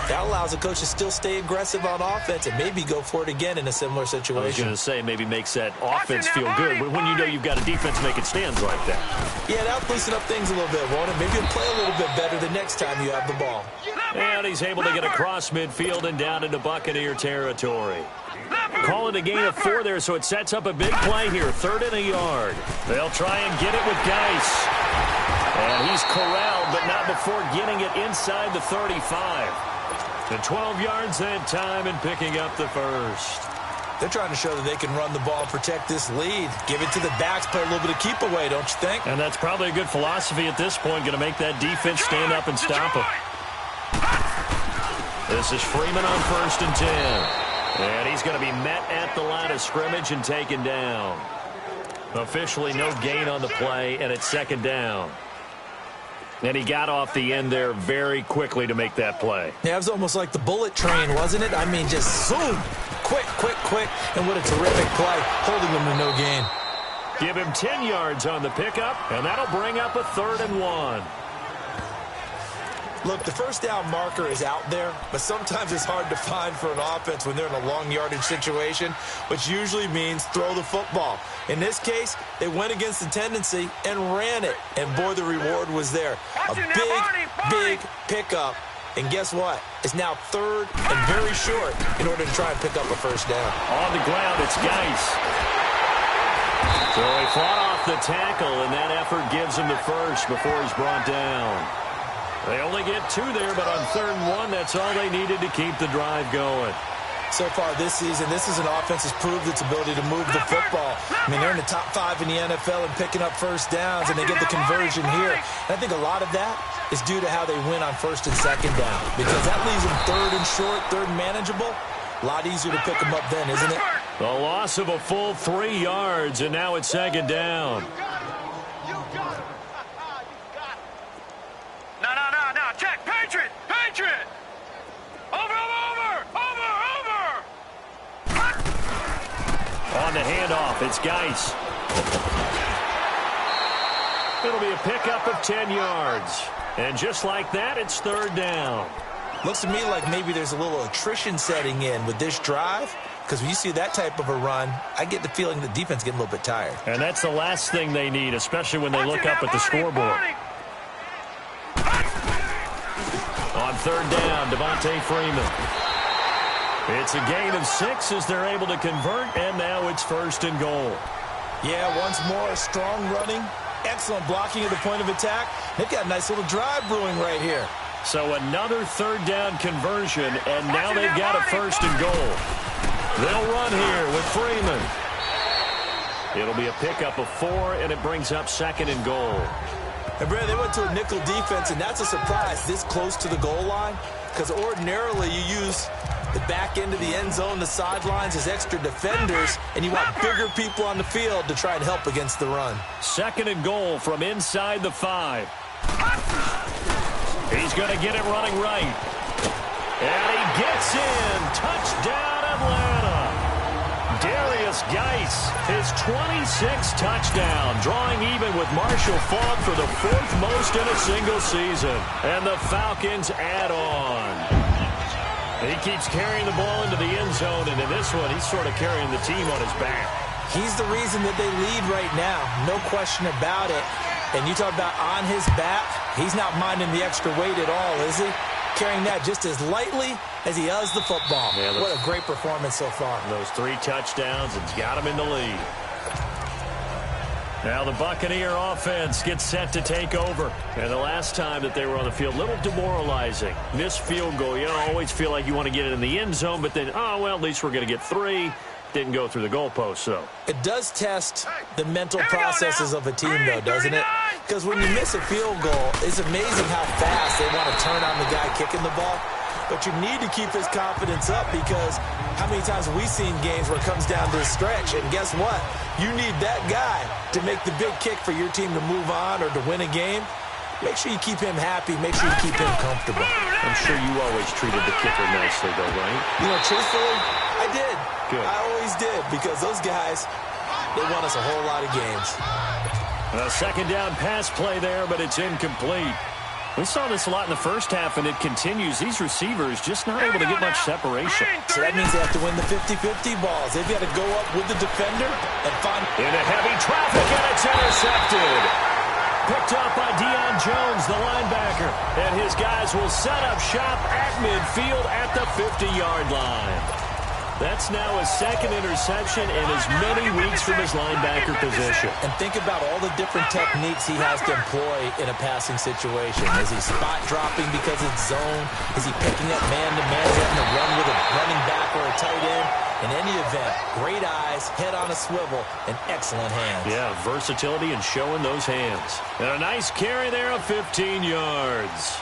C: that allows the coach to still stay aggressive on offense and maybe go for it again in a similar situation.
B: I was going to say, maybe makes that offense feel good when you know you've got a defense making stands like that.
C: Yeah, that'll loosen up things a little bit, won't it? Maybe you'll play a little bit better the next time you have the ball.
B: And he's able to get across midfield and down into Buccaneer territory. Call it a gain of 4 there, so it sets up a big play here. 3rd and a yard. They'll try and get it with Geis. And he's corralled, but not before getting it inside the 35. The 12 yards that time and picking up the first.
C: They're trying to show that they can run the ball and protect this lead. Give it to the backs, play a little bit of keep away, don't you think?
B: And that's probably a good philosophy at this point, going to make that defense stand up and stop them. This is Freeman on 1st and 10. And he's going to be met at the line of scrimmage and taken down. Officially no gain on the play, and it's 2nd down. And he got off the end there very quickly to make that play.
C: Yeah, it was almost like the bullet train, wasn't it? I mean, just zoom. Quick. And what a terrific play, holding them to no gain.
B: Give him 10 yards on the pickup, and that'll bring up a 3rd and 1.
C: Look, the first down marker is out there, but sometimes it's hard to find for an offense when they're in a long yardage situation, which usually means throw the football. In this case, they went against the tendency and ran it, and boy, the reward was there. A big pickup, and guess what? It's now 3rd and very short in order to try and pick up a first down.
B: On the ground, it's Geis. So he fought off the tackle, and that effort gives him the first before he's brought down. They only get 2 there, but on 3rd and 1, that's all they needed to keep the drive going.
C: So far this season, this is an offense that's proved its ability to move the football. I mean, they're in the top 5 in the NFL and picking up first downs, and they get the conversion here. And I think a lot of that is due to how they win on 1st and 2nd down, because that leaves them 3rd and short, 3rd and manageable. A lot easier to pick them up then, isn't it?
B: The loss of a full 3 yards, and now it's 2nd down.
D: No, check, Patriot! Over!
B: On the handoff, it's Geis. It'll be a pickup of 10 yards. And just like that, it's 3rd down.
C: Looks to me like maybe there's a little attrition setting in with this drive, because when you see that type of a run, I get the feeling the defense getting a little bit tired.
B: And that's the last thing they need, especially when they look up at the scoreboard. On 3rd down, Devontae Freeman. It's a gain of 6 as they're able to convert, and now it's 1st and goal.
C: Yeah, once more, strong running, excellent blocking at the point of attack. They've got a nice little drive brewing right here.
B: So another 3rd down conversion, and now they've got a 1st and goal. They'll run here with Freeman. It'll be a pickup of 4, and it brings up 2nd and goal.
C: And, Brad, they went to a nickel defense, and that's a surprise this close to the goal line, because ordinarily you use the back end of the end zone, the sidelines as extra defenders, and you want bigger people on the field to try and help against the run.
B: 2nd and goal from inside the 5. He's going to get it running right. And he gets in. Touchdown, Atlanta. Darius Geis, his 26th touchdown, drawing even with Marshall Faulk for the 4th most in a single season. And the Falcons add on. He keeps carrying the ball into the end zone, and in this one, he's sort of carrying the team on his back.
C: He's the reason that they lead right now, no question about it. And you talk about on his back, he's not minding the extra weight at all, is he? Carrying that just as lightly as he does the football. Yeah, what a great performance so far.
B: Those 3 touchdowns, it's got him in the lead. Now the Buccaneer offense gets set to take over. And the last time that they were on the field, a little demoralizing. Missed field goal. You always feel like you want to get it in the end zone, but then, oh, well, at least we're going to get 3. Didn't go through the goalpost, though.
C: It does test the mental processes of a team, though, doesn't it? Because when you miss a field goal, it's amazing how fast they want to turn on the guy kicking the ball. But you need to keep his confidence up, because how many times have we seen games where it comes down to a stretch, and guess what? You need that guy to make the big kick for your team to move on or to win a game. make sure you keep him happy. Make sure you keep him comfortable.
B: I'm sure you always treated the kicker nicely, though, right?
C: You know, truthfully, I did.
B: Good.
C: I always did, because those guys, they won us a whole lot of games.
B: A second down pass play there, but it's incomplete. We saw this a lot in the first half, and it continues. These receivers just not able to get much separation.
C: So that means they have to win the 50-50 balls. They've got to go up with the defender and find...
B: Into heavy traffic, and it's intercepted. Picked up by Deion Jones, the linebacker. And his guys will set up shop at midfield at the 50-yard line. That's now his second interception in as many weeks from his linebacker position.
C: And think about all the different techniques he has to employ in a passing situation. Is he spot dropping because it's zone? Is he picking up man-to-man, having to run with a running back or a tight end? In any event, great eyes, head on a swivel, and excellent hands.
B: Yeah, versatility and showing those hands. And a nice carry there of 15 yards.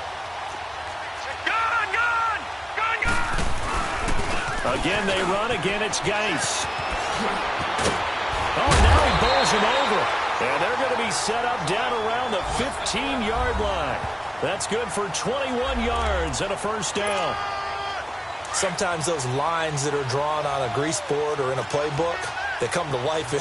B: Again, they run. Again, it's Geis. Oh, now he bowls him over. And they're going to be set up down around the 15-yard line. That's good for 21 yards and a first down.
C: Sometimes those lines that are drawn on a grease board or in a playbook, they come to life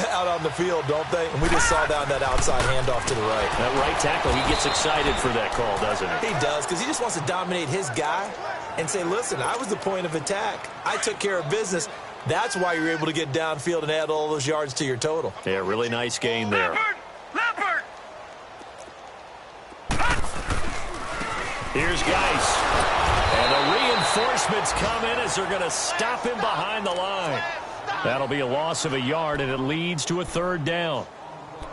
C: out on the field, don't they? And we just saw down that outside handoff to the right.
B: That right tackle, he gets excited for that call, doesn't he?
C: He does, because he just wants to dominate his guy and say, listen, I was the point of attack. I took care of business. That's why you're able to get downfield and add all those yards to your total.
B: Yeah, really nice game there.
D: Leopard!
B: Here's Geis. And the reinforcements come in as they're going to stop him behind the line. That'll be a loss of a yard, and it leads to a third down.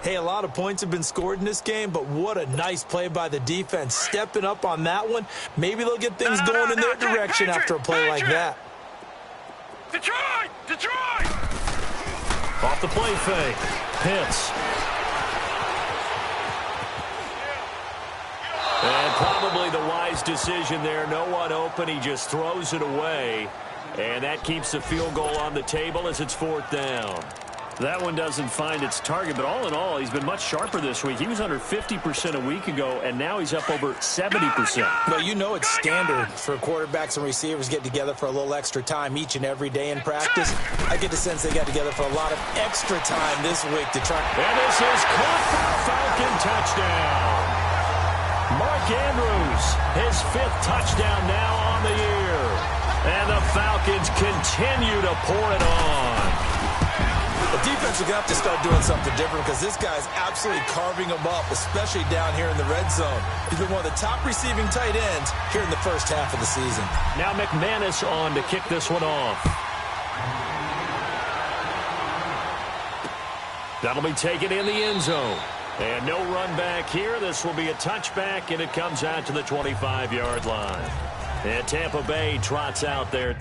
C: Hey, a lot of points have been scored in this game, but what a nice play by the defense. Stepping up on that one, maybe they'll get things going in their direction after a play like that.
D: Detroit! Detroit!
B: Off the play fake. Pitts. And probably the wise decision there. No one open. He just throws it away. And that keeps the field goal on the table as it's fourth down. That one doesn't find its target, but all in all, he's been much sharper this week. He was under 50% a week ago, and now he's up over 70%.
C: Well, you know it's standard for quarterbacks and receivers get together for a little extra time each and every day in practice. I get the sense they got together for a lot of extra time this week to try.
B: And this is caught for a Falcon touchdown. Mark Andrews, his fifth touchdown now on the year. And the Falcons continue to pour it on.
C: The defense is going to have to start doing something different because this guy's absolutely carving them up, especially down here in the red zone. He's been one of the top receiving tight ends here in the first half of the season.
B: Now McManus on to kick this one off. That'll be taken in the end zone. And no run back here. This will be a touchback, and it comes out to the 25-yard line. And Tampa Bay trots out there.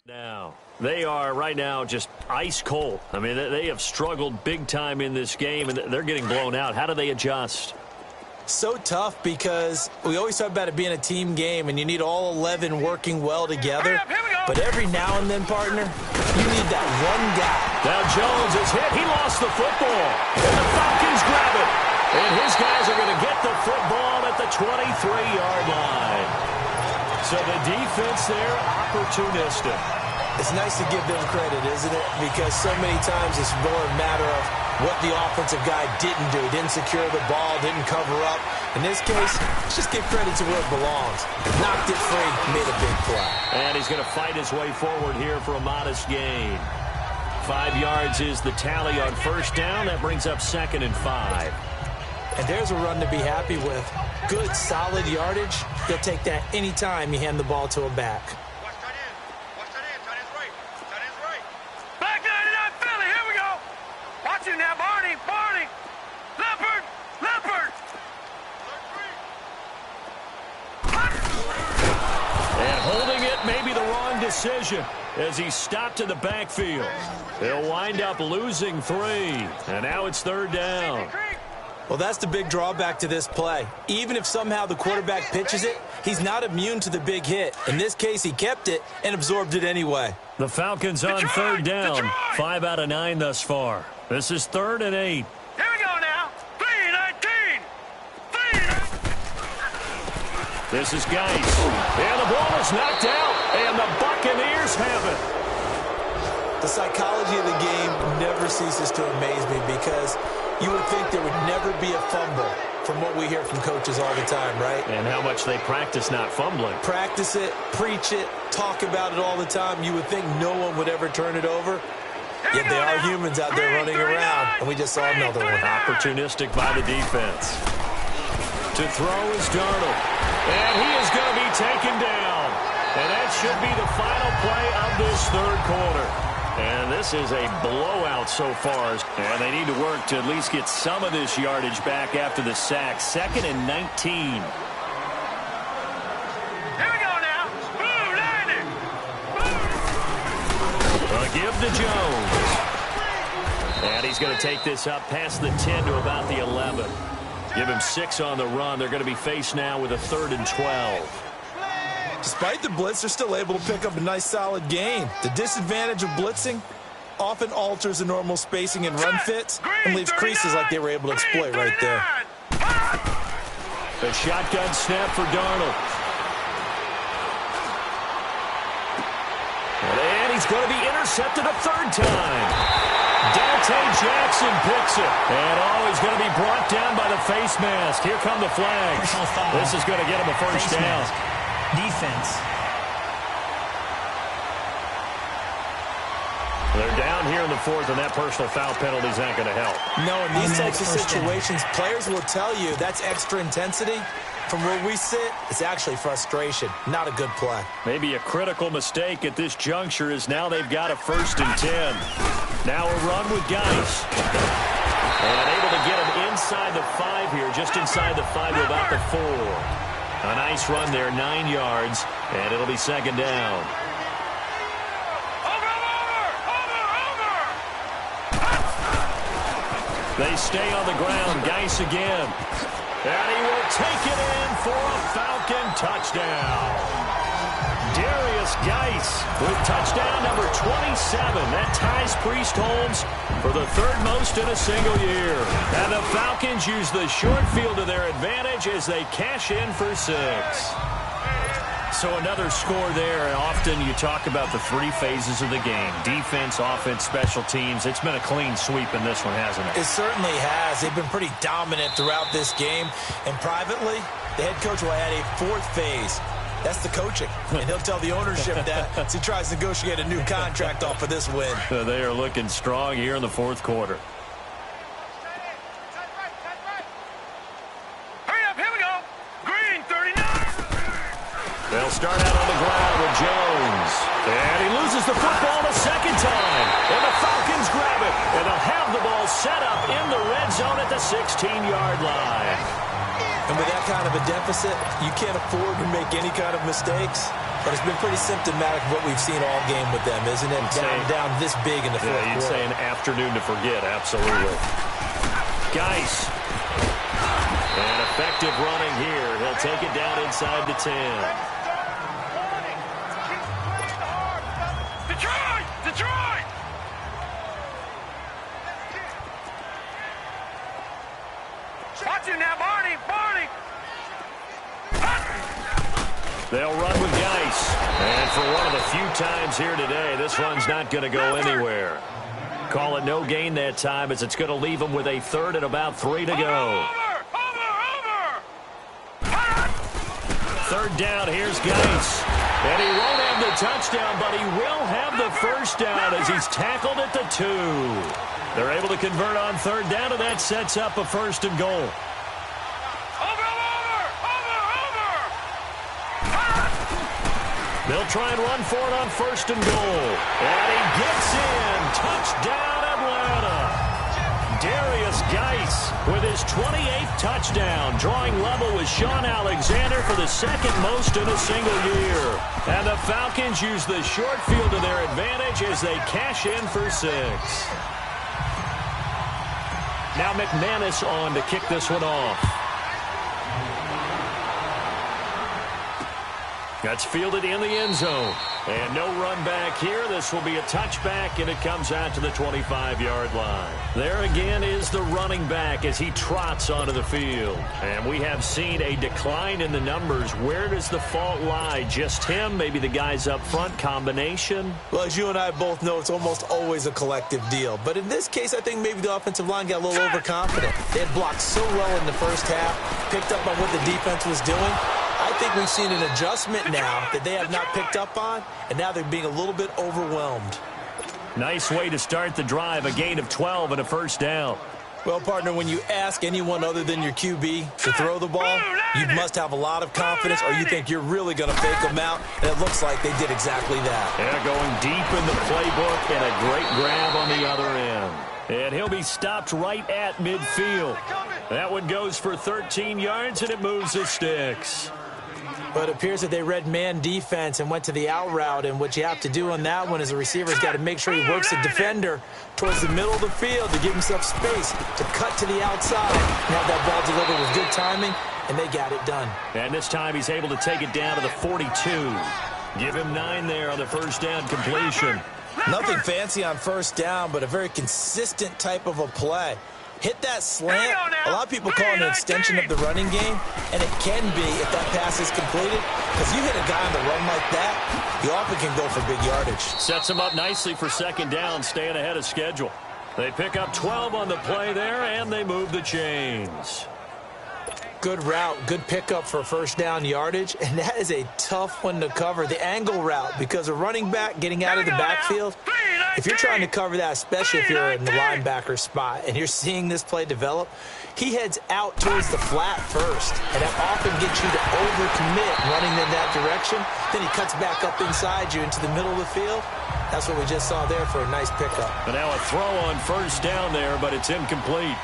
B: Now, they are right now just ice cold. I mean, they have struggled big time in this game, and they're getting blown out. How do they adjust?
C: So tough because we always talk about it being a team game, and you need all 11 working well together. But every now and then, partner, you need that one guy.
B: Now Jones is hit. He lost the football. And the Falcons grab it. And his guys are going to get the football at the 23-yard line. So the defense there, opportunistic.
C: It's nice to give them credit, isn't it? Because so many times it's more a matter of what the offensive guy didn't do. Didn't secure the ball, didn't cover up. In this case, let's just give credit to where it belongs. Knocked it free, made a big play.
B: And he's going to fight his way forward here for a modest gain. 5 yards is the tally on first down. That brings up 2nd and 5.
C: And there's a run to be happy with. Good, solid yardage. They'll take that anytime you hand the ball to him back.
D: Watch that in. Watch that in. Tight end's right. Tight end's right. Back 99 Philly. Here we go. Watch him now, Barney. Barney. Leopard. Leopard.
B: And holding it may be the wrong decision as he stopped in the backfield. They'll wind up losing 3. And now it's 3rd down.
C: Well, that's the big drawback to this play. Even if somehow the quarterback pitches it, he's not immune to the big hit. In this case, he kept it and absorbed it anyway.
B: The Falcons on 3rd down. 5 out of 9 thus far. This is 3rd and 8.
D: Here we go now. 3-19. 3.
B: This is Geis. And the ball is knocked out. And the Buccaneers have it.
C: The psychology of the game never ceases to amaze me because you would think there would never be a fumble from what we hear from coaches all the time, right?
B: And how much they practice not fumbling.
C: Practice it, preach it, talk about it all the time. You would think no one would ever turn it over. Yet they are humans out there running around, and we just saw another one.
B: Opportunistic by the defense. To throw is Darnold. And he is going to be taken down. And that should be the final play of this 3rd quarter. And this is a blowout so far. And they need to work to at least get some of this yardage back after the sack. 2nd and 19.
D: Here we go now. Blue, 90.
B: A give to Jones. And he's going to take this up past the 10 to about the 11. Give him 6 on the run. They're going to be faced now with a 3rd and 12.
C: Despite the blitz, they're still able to pick up a nice, solid gain. The disadvantage of blitzing often alters the normal spacing and run fits and leaves creases like they were able to exploit right there.
B: The shotgun snap for Darnold. And he's going to be intercepted a 3rd time. Dante Jackson picks it. And he's going to be brought down by the face mask. Here come the flags. This is going to get him a 1st down.
E: Defense.
B: They're down here in the 4th, and that personal foul penalty is not going to help.
C: No, in these types of situations, players will tell you that's extra intensity. From where we sit, it's actually frustration. Not a good play.
B: Maybe a critical mistake at this juncture is now they've got a 1st and 10. Now a run with Geis. And able to get him inside the 5 here, just inside the 5 to about the 4. A nice run there, 9 yards, and it'll be 2nd down. They stay on the ground. Geis again. And he will take it in for a Falcon touchdown. Darius Geis with touchdown number 27. That ties Priest Holmes for the 3rd most in a single year. And the Falcons use the short field to their advantage as they cash in for 6. So another score there. And often you talk about the 3 phases of the game. Defense, offense, special teams. It's been a clean sweep in this one, hasn't it?
C: It certainly has. They've been pretty dominant throughout this game. And privately, the head coach will add a 4th phase. That's the coaching. And he'll tell the ownership that as he tries to negotiate a new contract off of this win.
B: They are looking strong here in the 4th quarter.
D: Hurry up, here we go. Green, 39.
B: They'll start out on the ground with Jones. And he loses the football a 2nd time. And the Falcons grab it. And they'll have the ball set up in the red zone at the 16-yard line.
C: And with that kind of a deficit, you can't afford to make any kind of mistakes. But it's been pretty symptomatic of what we've seen all game with them, isn't it? Down this big in the fourth quarter.
B: You'd say an afternoon to forget, absolutely. Geis. And effective running here. He'll take it down inside the 10.
D: Detroit! Detroit! Watch him now, Barney! Barney!
B: They'll run with Geis. And for one of the few times here today, this run's not going to go anywhere. Call it no gain that time, as it's going to leave them with a third and about 3 to go. Third down, here's Geis. And he won't have the touchdown, but he will have the first down as he's tackled at the 2. They're able to convert on third down, and that sets up a 1st and goal. They'll try and run for it on 1st and goal. And he gets in. Touchdown, Atlanta. Darius Geis with his 28th touchdown, drawing level with Sean Alexander for the 2nd most in a single year. And the Falcons use the short field to their advantage as they cash in for 6. Now McManus on to kick this one off. That's fielded in the end zone. And no run back here. This will be a touchback, and it comes out to the 25-yard line. There again is the running back as he trots onto the field. And we have seen a decline in the numbers. Where does the fault lie? Just him? Maybe the guys up front? Combination?
C: Well, as you and I both know, it's almost always a collective deal. But in this case, I think maybe the offensive line got a little overconfident. They had blocked so well in the first half, picked up on what the defense was doing. I think we've seen an adjustment now that they have not picked up on, and now they're being a little bit overwhelmed.
B: Nice way to start the drive, a gain of 12 and a 1st down.
C: Well, partner, when you ask anyone other than your QB to throw the ball, you must have a lot of confidence, or you think you're really going to fake them out, and it looks like they did exactly that.
B: Yeah, going deep in the playbook, and a great grab on the other end. And he'll be stopped right at midfield. That one goes for 13 yards, and it moves the sticks.
C: But it appears that they read man defense and went to the out route, and what you have to do on that one is the receiver's got to make sure he works the defender towards the middle of the field to give himself space to cut to the outside and have that ball delivered with good timing, and they got it done.
B: And this time he's able to take it down to the 42. Give him 9 there on the 1st down completion.
C: Nothing fancy on 1st down, but a very consistent type of a play. Hit that slant. A lot of people call it an extension of the running game, and it can be if that pass is completed, because you hit a guy on the run like that, he often can go for big yardage.
B: Sets him up nicely for 2nd down, staying ahead of schedule. They pick up 12 on the play there, and they move the chains.
C: Good route, good pickup for 1st down yardage, and that is a tough one to cover, the angle route, because a running back getting out of the backfield, if you're trying to cover that, especially if you're in the linebacker spot and you're seeing this play develop, he heads out towards the flat first, and that often gets you to overcommit running in that direction. Then he cuts back up inside you into the middle of the field. That's what we just saw there for a nice pickup.
B: But now a throw on 1st down there, but it's incomplete.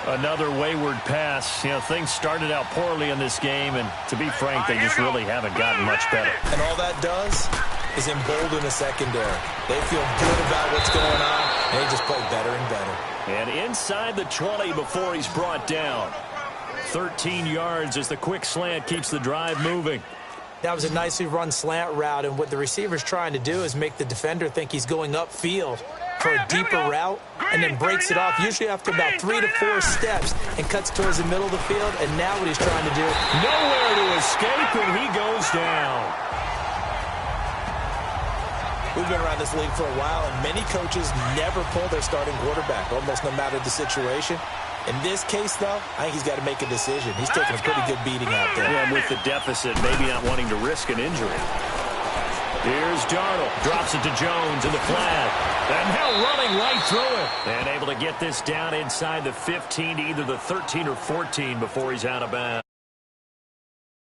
B: Another wayward pass. You know, things started out poorly in this game, and to be frank, they just really haven't gotten much better.
C: And all that does is embolden the secondary. They feel good about what's going on, and they just play better and better.
B: And inside the 20 before he's brought down. 13 yards as the quick slant keeps the drive moving.
C: That was a nicely run slant route, and what the receiver's trying to do is make the defender think he's going upfield for a deeper route, and then breaks it off, usually after about 3 to 4 steps, and cuts towards the middle of the field, and now what he's trying to do.
B: Nowhere to escape, and he goes down.
C: We've been around this league for a while, and many coaches never pull their starting quarterback, almost no matter the situation. In this case, though, I think he's got to make a decision. He's taking a pretty good beating out there.
B: Yeah, with the deficit, maybe not wanting to risk an injury. Here's Darnold. Drops it to Jones in the flat. And now running right through it. And able to get this down inside the 15 to either the 13 or 14 before he's out of bounds.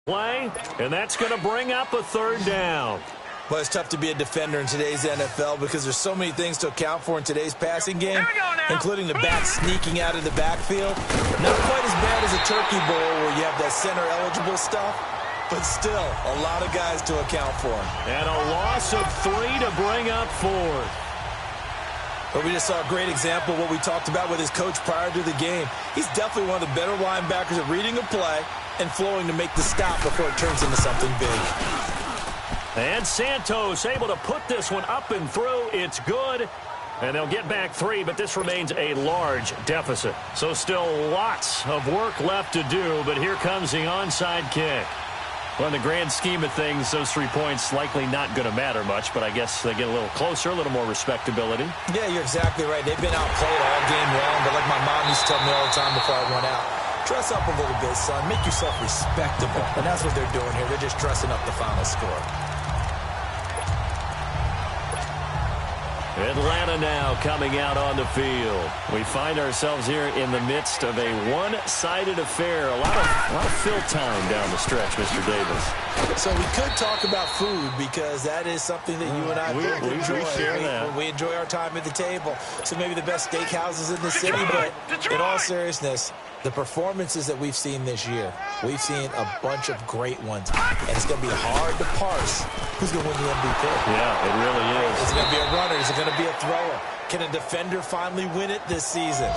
B: Play, and that's going to bring up a 3rd down.
C: Well, it's tough to be a defender in today's NFL because there's so many things to account for in today's passing game, including the back sneaking out of the backfield. Not quite as bad as a turkey bowl where you have that center-eligible stuff, but still a lot of guys to account for.
B: And a loss of 3 to bring up 4th.
C: But we just saw a great example of what we talked about with his coach prior to the game. He's definitely one of the better linebackers at reading a play and flowing to make the stop before it turns into something big.
B: And Santos able to put this one up and through. It's good. And they'll get back 3, but this remains a large deficit. So still lots of work left to do, but here comes the onside kick. Well, in the grand scheme of things, those 3 points likely not going to matter much, but I guess they get a little closer, a little more respectability.
C: Yeah, you're exactly right. They've been outplayed all game long, but like my mom used to tell me all the time before I went out, dress up a little bit, son. Make yourself respectable. And that's what they're doing here. They're just dressing up the final score.
B: Atlanta now coming out on the field. We find ourselves here in the midst of a one-sided affair. A lot of fill time down the stretch, Mr. Davis.
C: So we could talk about food because that is something that you and I both enjoy.
B: We share that.
C: We enjoy our time at the table. So maybe the best steakhouses in the city, but in all seriousness, the performances that we've seen this year, we've seen a bunch of great ones. And it's going to be hard to parse who's going to win the MVP.
B: Yeah, it really is.
C: Is it going to be a runner? Is it going to be a thrower? Can a defender finally win it this season?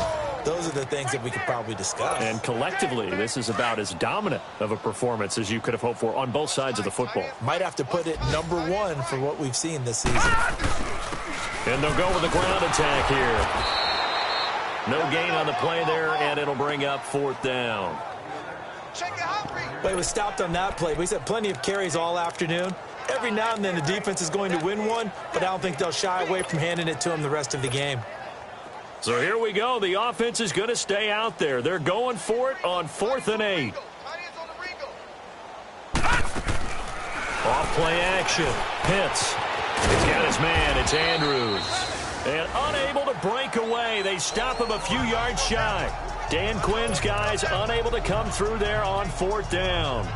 C: Those are the things that we could probably discuss.
B: And collectively, this is about as dominant of a performance as you could have hoped for on both sides of the football.
C: Might have to put it #1 for what we've seen this season.
B: And they'll go with the ground attack here. No gain on the play there, and it'll bring up 4th down.
C: But it was stopped on that play. We've had plenty of carries all afternoon. Every now and then the defense is going to win one, but I don't think they'll shy away from handing it to him the rest of the game.
B: So here we go. The offense is going to stay out there. They're going for it on 4th and 8. Off play action. Pitts. He's got his man. It's Andrews. And unable to break away. They stop him a few yards shy. Dan Quinn's guys unable to come through there on 4th down.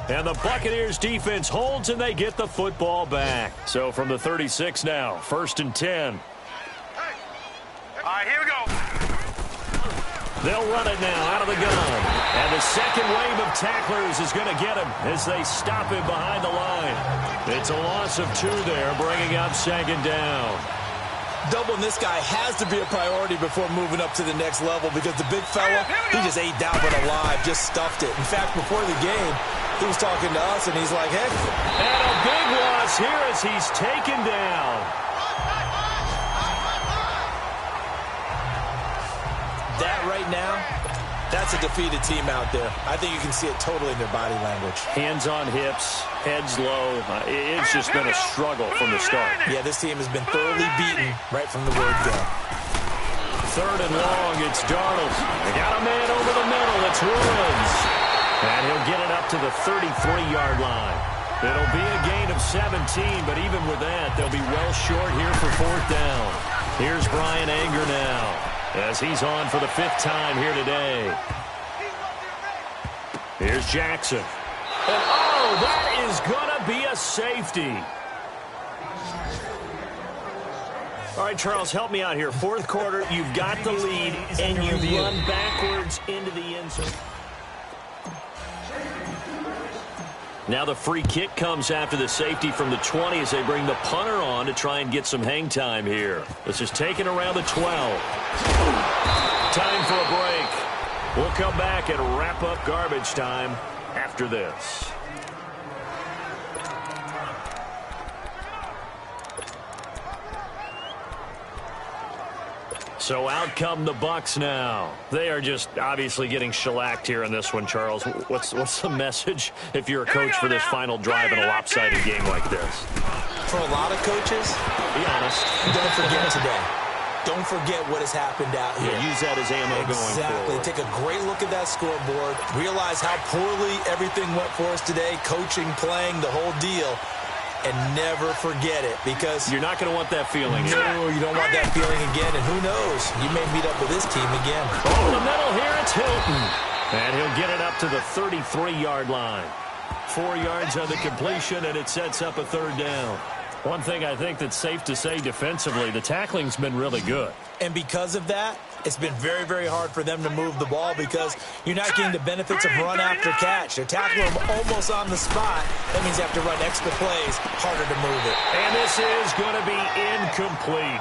B: And the Buccaneers defense holds and they get the football back. So from the 36 now, 1st and 10.
D: All right, here we go.
B: They'll run it now out of the gun. And the second wave of tacklers is going to get him as they stop him behind the line. It's a loss of 2 there, bringing up 2nd down.
C: Doubling this guy has to be a priority before moving up to the next level because the big fella, he just ate that one alive, just stuffed it. In fact, before the game, he was talking to us, and he's like, heck.
B: And a big loss here as he's taken down.
C: That right now, that's a defeated team out there. I think you can see it totally in their body language.
B: Hands on hips, heads low. It's just been a struggle from the start.
C: Yeah, this team has been thoroughly beaten right from the word go.
B: 3rd and long, it's Darnold. They got a man over the middle. It's Woods. And he'll get it up to the 33-yard line. It'll be a gain of 17, but even with that, they'll be well short here for 4th down. Here's Brian Anger now as he's on for the 5th time here today. Here's Jackson. And oh, that is going to be a safety. All right, Charles, help me out here. 4th quarter, you've got the lead, and you run backwards into the end zone. Now the free kick comes after the safety from the 20 as they bring the punter on to try and get some hang time here. This is taken around the 12. Time for a break. We'll come back and wrap up garbage time after this. So out come the Bucs now. They are just obviously getting shellacked here in this one, Charles. What's the message if you're a coach for this final drive in a lopsided game like this?
C: For a lot of coaches,
B: be honest.
C: Don't forget today. Don't forget what has happened out here.
B: Yeah, use that as ammo going forward.
C: Take a great look at that scoreboard. Realize how poorly everything went for us today. Coaching, playing, the whole deal. And never forget it because
B: you're not going to want that feeling.
C: No, you don't want that feeling again. And who knows? You may meet up with this team again.
B: Over the middle here, it's Hilton. And he'll get it up to the 33-yard line. 4 yards on the completion, and it sets up a 3rd down. One thing I think that's safe to say defensively, the tackling's been really good.
C: And because of that, it's been very, very hard for them to move the ball because you're not getting the benefits of run after catch. They're tackling them almost on the spot. That means you have to run extra plays, harder to move it.
B: And this is going to be incomplete.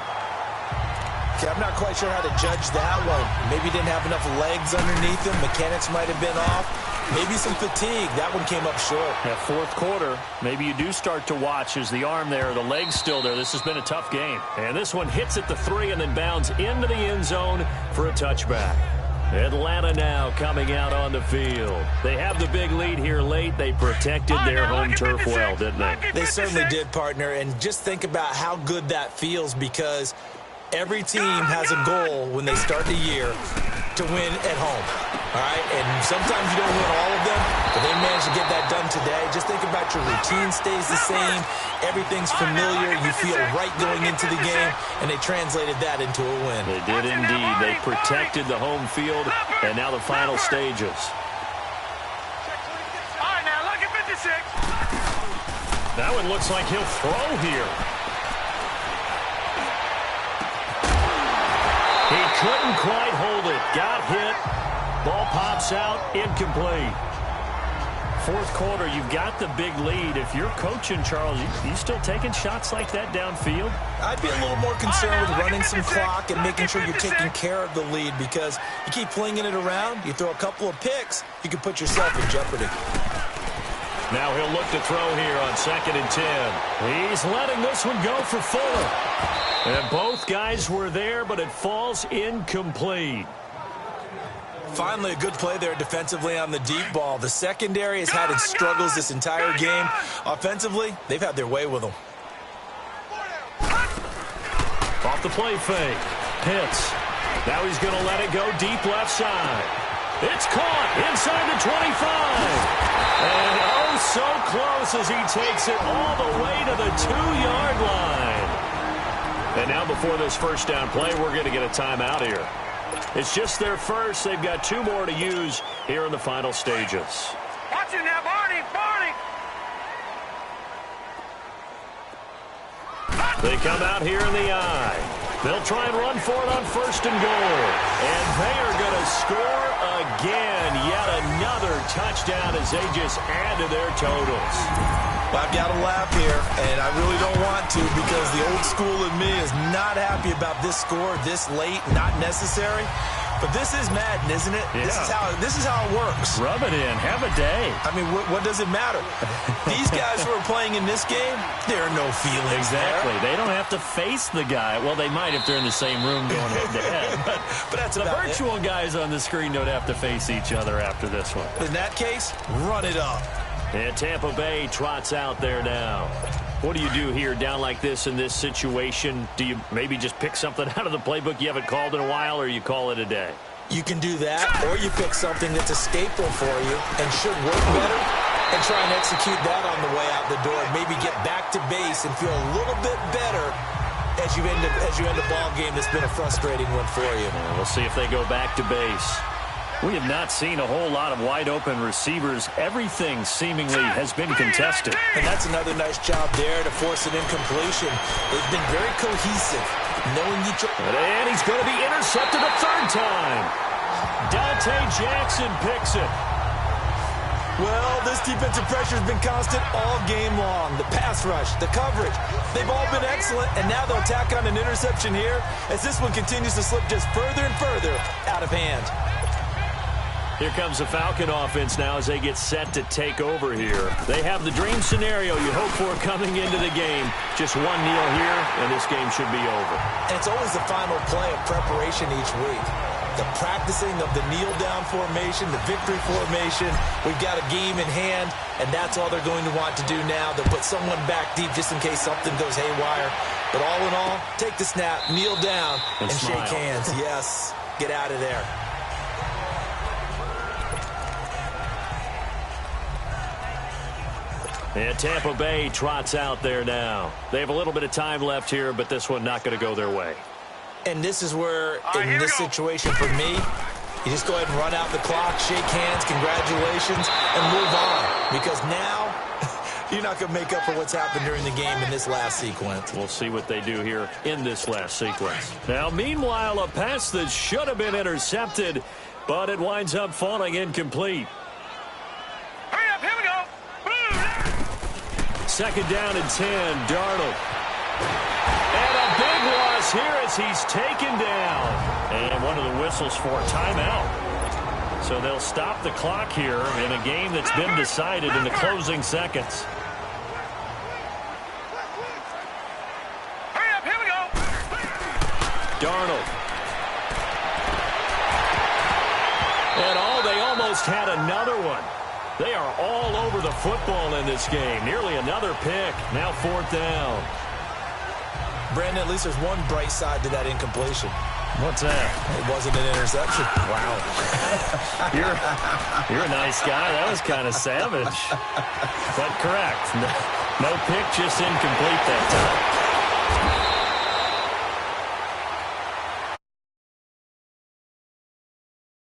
C: Okay, I'm not quite sure how to judge that one. Maybe he didn't have enough legs underneath him. Mechanics might have been off. Maybe some fatigue. That one came up short.
B: That fourth quarter, maybe you do start to watch as the arm there, the leg's still there. This has been a tough game. And this one hits at the 3 and then bounds into the end zone for a touchback. Atlanta now coming out on the field. They have the big lead here late. They protected their home turf well, didn't they?
C: They certainly did, partner. And just think about how good that feels because every team has a goal when they start the year to win at home. All right, and sometimes you don't win all of them, but they managed to get that done today. Just think about your routine stays the same. Everything's familiar. You feel right going into the game, and they translated that into a win.
B: They did indeed. They protected the home field, and now the final stages.
D: All right, now look at 56.
B: That one looks like he'll throw here. He couldn't quite hold it. Got hit. Ball pops out. Incomplete. Fourth quarter, you've got the big lead. If you're coaching, Charles, you still taking shots like that downfield?
C: I'd be a little more concerned with running some clock and making sure you're taking care of the lead because you keep flinging it around, you throw a couple of picks, you can put yourself in jeopardy.
B: Now he'll look to throw here on 2nd and 10. He's letting this one go for Fuller. And both guys were there, but it falls incomplete.
C: Finally, a good play there defensively on the deep ball. The secondary has had its struggles this entire game. Offensively, they've had their way with them.
B: Off the play fake. Pitts. Now he's going to let it go deep left side. It's caught inside the 25. And oh, so close as he takes it all the way to the 2-yard line. And now before this first down play, we're going to get a timeout here. It's just their first. They've got 2 more to use here in the final stages.
D: Watch it now, Barney, Barney.
B: They come out here in the eye. They'll try and run for it on 1st and goal. And they are going to score again. Yet another touchdown as they just add to their totals.
C: Well, I've got to laugh here, and I really don't want to because the old school in me is not happy about this score this late, not necessary. But this is Madden, isn't it?
B: Yeah.
C: This is how it works.
B: Rub it in. Have a day.
C: I mean, what does it matter? These guys who are playing in this game, there are no feelings
B: Exactly.
C: there.
B: They don't have to face the guy. Well, they might if they're in the same room going head-to-head.
C: But that's
B: the
C: about
B: virtual guys on the screen don't have to face each other after this one.
C: In that case, run it up.
B: And Tampa Bay trots out there now. What do you do here down like this in this situation? Do you maybe just pick something out of the playbook you haven't called in a while, or you call it a day?
C: You can do that, or you pick something that's a staple for you and should work better and try and execute that on the way out the door. Maybe get back to base and feel a little bit better as you end a ball game that's been a frustrating one for you.
B: We'll see if they go back to base. We have not seen a whole lot of wide-open receivers. Everything seemingly has been contested.
C: And that's another nice job there to force an incompletion. They've been very cohesive, knowing each other.
B: And he's going to be intercepted a 3rd time. Dante Jackson picks it.
C: Well, this defensive pressure has been constant all game long. The pass rush, the coverage, they've all been excellent, and now they'll tack on an interception here as this one continues to slip just further and further out of hand.
B: Here comes the Falcon offense now as they get set to take over here. They have the dream scenario you hope for coming into the game. Just one kneel here, and this game should be over.
C: And it's always the final play of preparation each week. The practicing of the kneel-down formation, the victory formation. We've got a game in hand, and that's all they're going to want to do now. They'll put someone back deep just in case something goes haywire. But all in all, take the snap, kneel down, and shake hands. Yes, get out of there.
B: And Tampa Bay trots out there now. They have a little bit of time left here, but this one not going to go their way.
C: And this is where, in this situation for me, you just go ahead and run out the clock, shake hands, congratulations, and move on. Because now You're not going to make up for what's happened during the game in this last sequence.
B: We'll see what they do here in this last sequence. Now, meanwhile, a pass that should have been intercepted, but it winds up falling incomplete.
D: Hurry up, here we go.
B: Second down and 10, Darnold. And a big loss here as he's taken down. And one of the whistles for a timeout. So they'll stop the clock here in a game that's been decided in the closing seconds.
D: Hurry up, here we go.
B: Darnold. And they almost had another one. They are all over the football in this game. Nearly another pick. Now fourth down.
C: Brandon, at least there's one bright side to that incompletion.
B: What's that?
C: It wasn't an interception.
B: Wow. You're a nice guy. That was kind of savage. But correct. No pick, just incomplete that time.